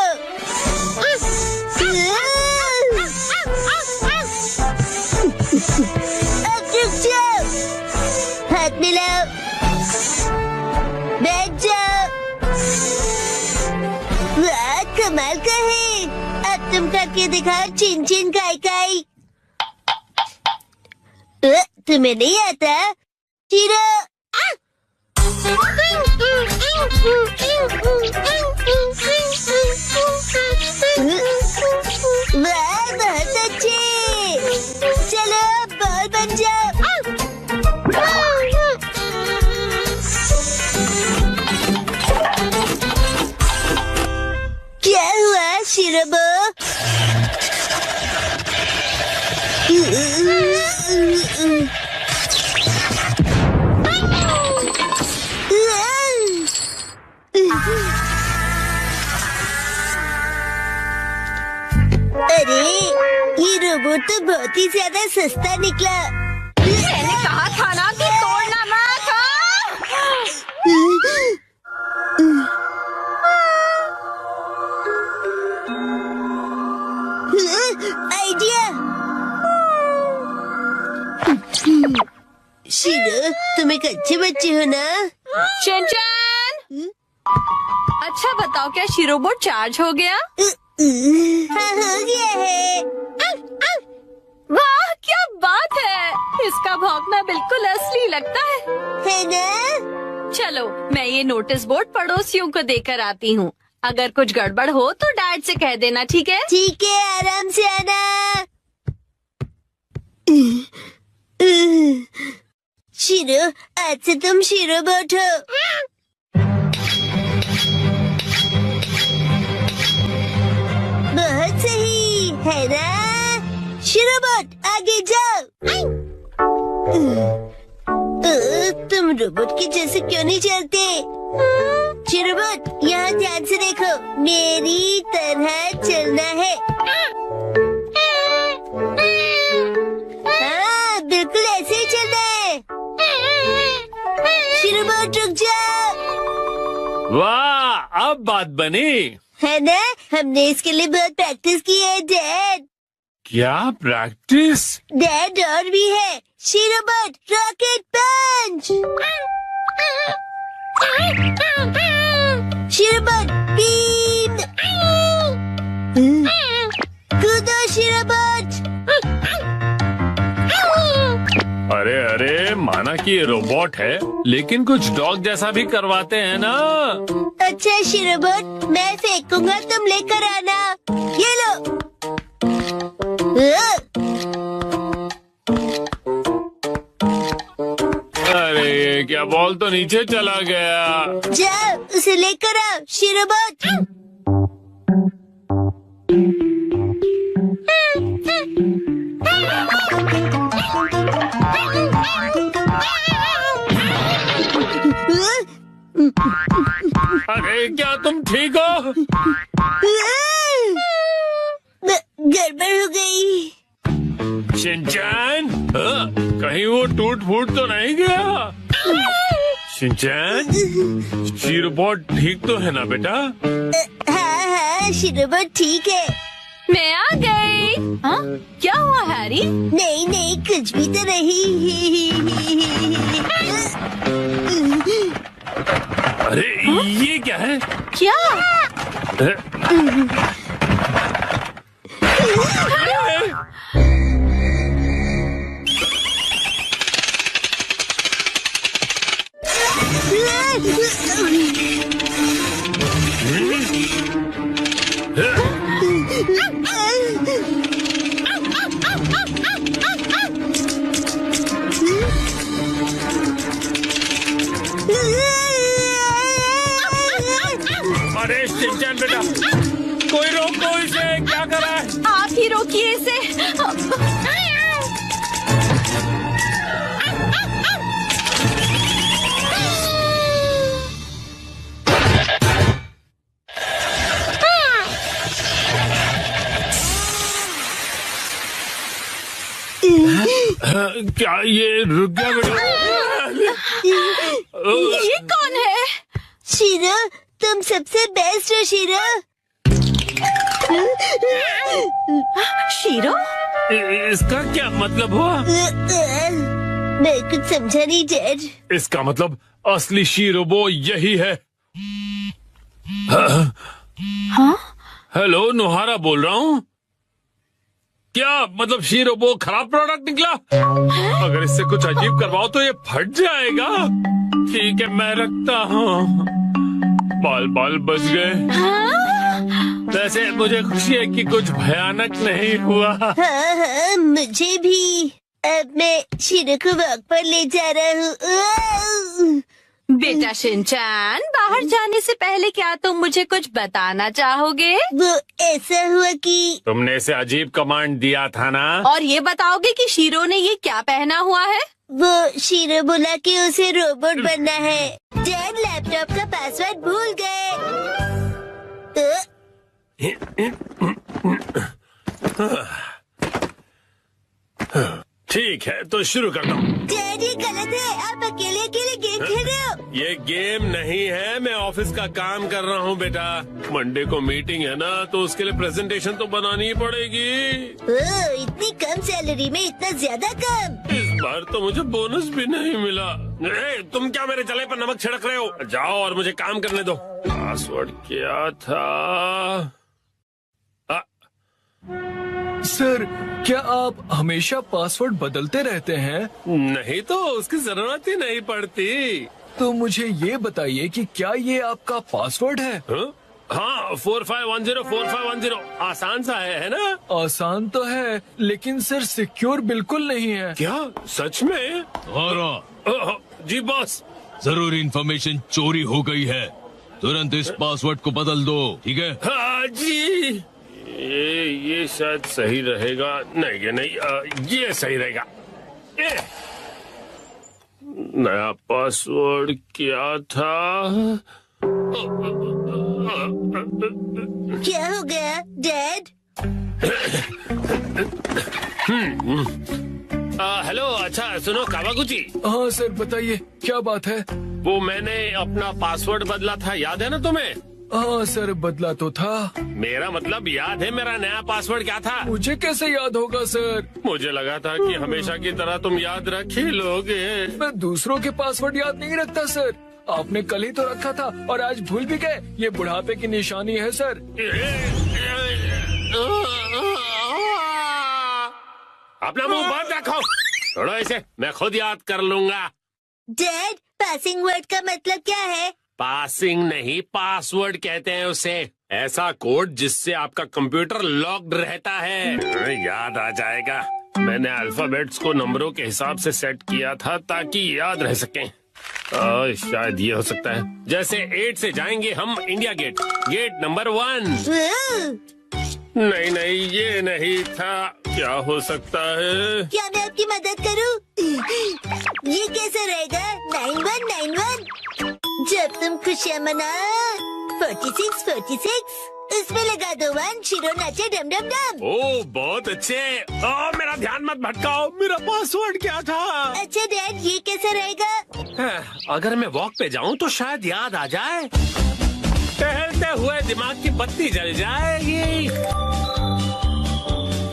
अब रुक जाओ, हाथ मिलाओ, बैठ जाओ। वाह कमाल का है, अब तुम करके दिखाओ चिन चिन काई काई। तुम्हें नहीं आता शिरो? वाह बहुत अच्छे, चलो बॉल बन जाओ। क्या हुआ शिरोबो? अरे ये रोबोट तो बहुत ही ज्यादा सस्ता निकला। मैंने कहा था ना कि तोड़ना मत। आइडिया। शिरो तुम एक अच्छे बच्चे हो ना? शिनचैन, अच्छा बताओ क्या शिरोबोट चार्ज हो गया? हाँ हो गया है। वाह क्या बात है, इसका भौंकना बिल्कुल असली लगता है ना? चलो मैं ये नोटिस बोर्ड पड़ोसियों को देकर आती हूँ। अगर कुछ गड़बड़ हो तो डैड से कह देना, ठीक है? ठीक है, आराम से आना। शिरो आज से तुम शिरोबोट हो। बहुत सही है ना? शिरोबोट आगे जाओ। तुम रोबोट के जैसे क्यों नहीं चलते? शिरोबोट यहाँ ध्यान से देखो, मेरी तरह चलना है। हाँ बिल्कुल ऐसे ही चलना है। शिरोबोट रुक जाओ। वाह अब बात बनी है ना? हमने इसके लिए बहुत प्रैक्टिस की है डैड। क्या प्रैक्टिस? डैड और भी है। शिरोबोट रॉकेट पंच। शिरोबोट बीम। कूदो शिरोबोट। अरे अरे माना कि ये रोबोट है लेकिन कुछ डॉग जैसा भी करवाते हैं ना। अच्छा शिरोबोट मैं फेंकूंगा, तुम लेकर आना। ये लो। अरे क्या बॉल तो नीचे चला गया। जाओ उसे लेकर आओ शिरोबोट। अरे क्या तुम ठीक हो? गड़बड़ हो गई। शिनचैन कहीं वो टूट फूट तो नहीं गया? शिनचैन शिरोबोट ठीक तो है ना बेटा? हाँ हाँ शिरोबोट ठीक है। मैं आ गई। हाँ? क्या हुआ हैरी? नहीं नहीं कुछ भी तो नहीं। अरे ये क्या है? क्या? अरे शिनचैन बेटा कोई रोको इसे, क्या कर रहा है? आप ही रोकिए इसे। क्या ये रुक गया बेटा? ये कौन है? शिरो तुम सबसे बेस्ट हो शीरो। शीरो, इसका क्या मतलब हुआ? मैं कुछ समझा नहीं डैड। इसका मतलब असली शीरोबो यही है। हाँ? हेलो, नोहारा बोल रहा हूँ। क्या मतलब शीरोबो खराब प्रोडक्ट निकला? अगर इससे कुछ अजीब करवाओ तो ये फट जाएगा। ठीक है, मैं रखता हूँ। बाल बाल बच गए। वैसे मुझे खुशी है कि कुछ भयानक नहीं हुआ। हाँ, मुझे भी। अब मैं शीरो को वॉक पर ले जा रहा हूँ। बेटा शिनचैन, बाहर जाने से पहले क्या तुम मुझे कुछ बताना चाहोगे? वो ऐसा हुआ कि तुमने इसे अजीब कमांड दिया था ना? और ये बताओगे कि शीरो ने ये क्या पहना हुआ है? वो शीरो बोला कि उसे रोबोट बनना है। डैड लैपटॉप का पासवर्ड भूल गए। ठीक है, तो शुरू करता हूँ। डैड ये गलत है, आप अकेले अकेले गेम खेल रहे हो। ये गेम नहीं है, मैं ऑफिस का काम कर रहा हूँ बेटा। मंडे को मीटिंग है ना, तो उसके लिए प्रेजेंटेशन तो बनानी ही पड़ेगी। इतनी कम सैलरी में इतना ज्यादा कम। इस बार तो मुझे बोनस भी नहीं मिला। तुम क्या मेरे जले पर नमक छिड़क रहे हो? जाओ और मुझे काम करने दो। पासवर्ड क्या था? सर, क्या आप हमेशा पासवर्ड बदलते रहते हैं? नहीं तो उसकी जरूरत ही नहीं पड़ती। तो मुझे ये बताइए कि क्या ये आपका पासवर्ड है? हाँ, 4510 आसान सा है ना? आसान तो है, लेकिन सर सिक्योर बिल्कुल नहीं है। क्या सच में? जी बॉस। जरूरी इंफॉर्मेशन चोरी हो गई है, तुरंत इस पासवर्ड को बदल दो, ठीक है? हाँ जी। ये शायद सही रहेगा। नहीं, ये नहीं, ये सही रहेगा। नया पासवर्ड क्या था? क्या हो गया डैड? हेलो, अच्छा सुनो कावागुची। हाँ सर, बताइए क्या बात है? वो मैंने अपना पासवर्ड बदला था, याद है ना तुम्हें? हाँ सर, बदला तो था। मेरा मतलब याद है मेरा नया पासवर्ड क्या था? मुझे कैसे याद होगा सर? मुझे लगा था कि हमेशा की तरह तुम याद रख ही लोगे। मैं दूसरों के पासवर्ड याद नहीं रखता सर। आपने कल ही तो रखा था और आज भूल भी गए। ये बुढ़ापे की निशानी है सर। अपना मुंह बंद रखो। छोड़ो इसे, मैं खुद याद कर लूंगा। डैड, पासिंग वर्ड का मतलब क्या है? पासिंग नहीं, पासवर्ड कहते हैं उसे। ऐसा कोड जिससे आपका कंप्यूटर लॉक्ड रहता है। याद आ जाएगा। मैंने अल्फाबेट्स को नंबरों के हिसाब से सेट किया था ताकि याद रह सकें। शायद ये हो सकता है। जैसे 8 से जाएंगे हम इंडिया गेट, गेट नंबर 1। नहीं, ये नहीं था। क्या हो सकता है? क्या मैं आपकी मदद करूं? ये कैसे रहेगा? 9191। जब तुम खुशियाँ मना 46 इसमें लगा दो 1, शीरो नाचे डम डम डम। ओह बहुत अच्छे। मेरा ध्यान मत भटकाओ। मेरा पासवर्ड क्या था? अच्छा डैड, ये कैसे रहेगा? अगर मैं वॉक पे जाऊं तो शायद याद आ जाए। टहलते हुए दिमाग की बत्ती जल जाएगी।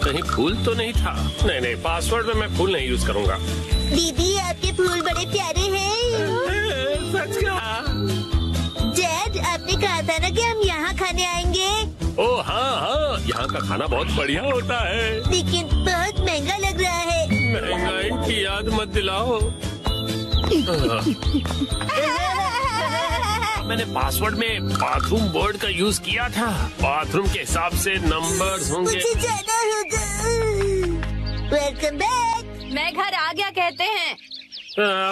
कहीं फूल तो नहीं था? नहीं, पासवर्ड में मैं फूल नहीं यूज करूंगा। दीदी, आपके फूल बड़े प्यारे हैं। सच कहा। डैड, आपने कहा था ना कि हम यहाँ खाने आएंगे। ओह हाँ, यहाँ का खाना बहुत बढ़िया होता है, लेकिन बहुत महंगा लग रहा है। महंगाई की याद मत दिलाओ। मैंने पासवर्ड में बाथरूम वर्ड का यूज किया था। बाथरूम के हिसाब से नंबर्स होंगे। मुझे जाना होगा। Welcome back. मैं घर आ गया कहते हैं।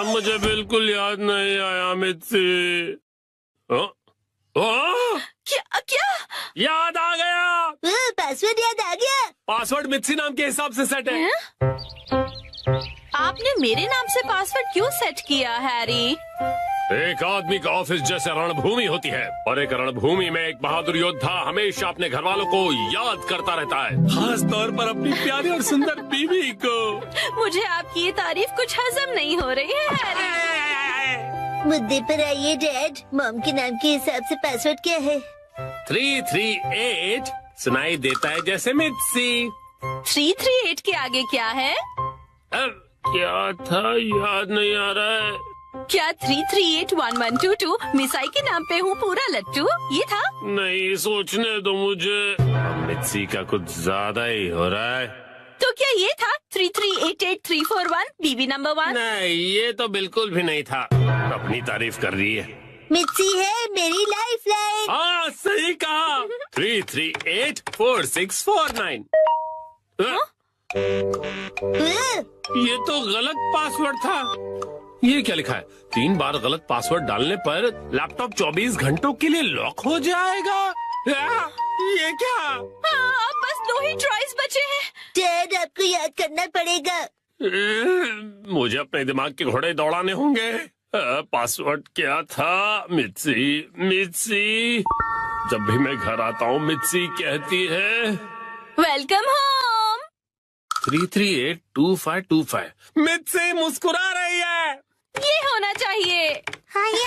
मुझे बिल्कुल याद नहीं आया मित्सी। क्या? याद आ गया। पासवर्ड याद आ गया। पासवर्ड मित्सी नाम के हिसाब से सेट है। आपने मेरे नाम से पासवर्ड क्यों सेट किया हैरी? एक आदमी का ऑफिस जैसे रणभूमि होती है, और एक रणभूमि में एक बहादुर योद्धा हमेशा अपने घर वालों को याद करता रहता है, खास तौर पर अपनी प्यारी और सुंदर बीवी को। मुझे आपकी ये तारीफ कुछ हजम नहीं हो रही है हैरी। मुद्दे पर आइए डैड। मॉम के नाम के हिसाब से पासवर्ड क्या है? 338 सुनाई देता है जैसे मित्सी। 338 के आगे क्या है? अब क्या था याद नहीं आ रहा है। क्या 3381122 मिसाई के नाम पे हूँ पूरा लट्टू ये था? नहीं, सोचने दो मुझे। मित्सी का कुछ ज्यादा ही हो रहा है। तो क्या ये था 3388341 बीबी नंबर 1? नहीं, ये तो बिल्कुल भी नहीं था। अपनी तारीफ कर रही है। मित्सी है मेरी लाइफ लाइन। हाँ, सही कहा। 3384649। ये तो गलत पासवर्ड था। ये क्या लिखा है? 3 बार गलत पासवर्ड डालने पर लैपटॉप 24 घंटों के लिए लॉक हो जाएगा। ये क्या? हाँ, अब बस 2 ही ट्राइज बचे हैं। डैड आपको याद करना पड़ेगा। मुझे अपने दिमाग के घोड़े दौड़ाने होंगे। पासवर्ड क्या था? मित्सी। जब भी मैं घर आता हूँ मित्सी कहती है वेलकम होम। 3382525। मित्सी मुस्कुरा रही है। ये होना चाहिए। हाँ ये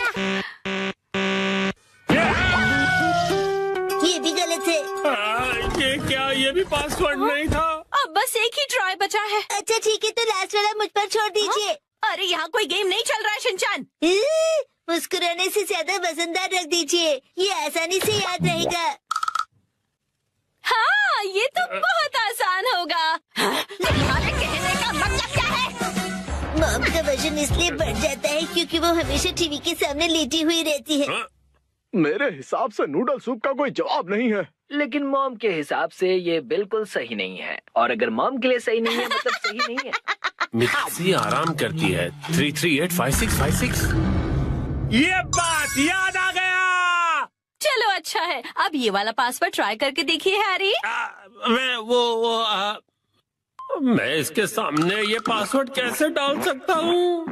भी गलत है। ये क्या? ये भी पासवर्ड नहीं था। अब बस एक ही ट्राई बचा है। अच्छा ठीक है, तो लास्ट वाला मुझ पर छोड़ दीजिए। अरे यहाँ कोई गेम नहीं चल रहा है शिनचान। मुस्कुराने से ज्यादा वजनदार रख दीजिए, ये आसानी से याद रहेगा। हाँ, ये तो बहुत आसान होगा। तुम्हारे कहने का मतलब क्या है? मॉम का वजन इसलिए बढ़ जाता है क्योंकि वो हमेशा टीवी के सामने लेटी हुई रहती है। मेरे हिसाब से नूडल सूप का कोई जवाब नहीं है। लेकिन मॉम के हिसाब से ये बिल्कुल सही नहीं है, और अगर मॉम के लिए सही नहीं है मतलब सही नहीं है। मित्सी आराम करती है। 3385656। ये बात याद आ गया। चलो अच्छा है, अब ये वाला पासवर्ड ट्राई करके देखिए हैरी। मैं इसके सामने ये पासवर्ड कैसे डाल सकता हूँ?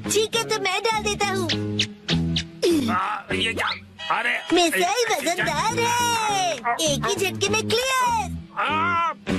ठीक है, तो मैं डाल देता हूँ। ये क्या? अरे मिसाइल वजनदार है, एक ही झटके में क्लियर।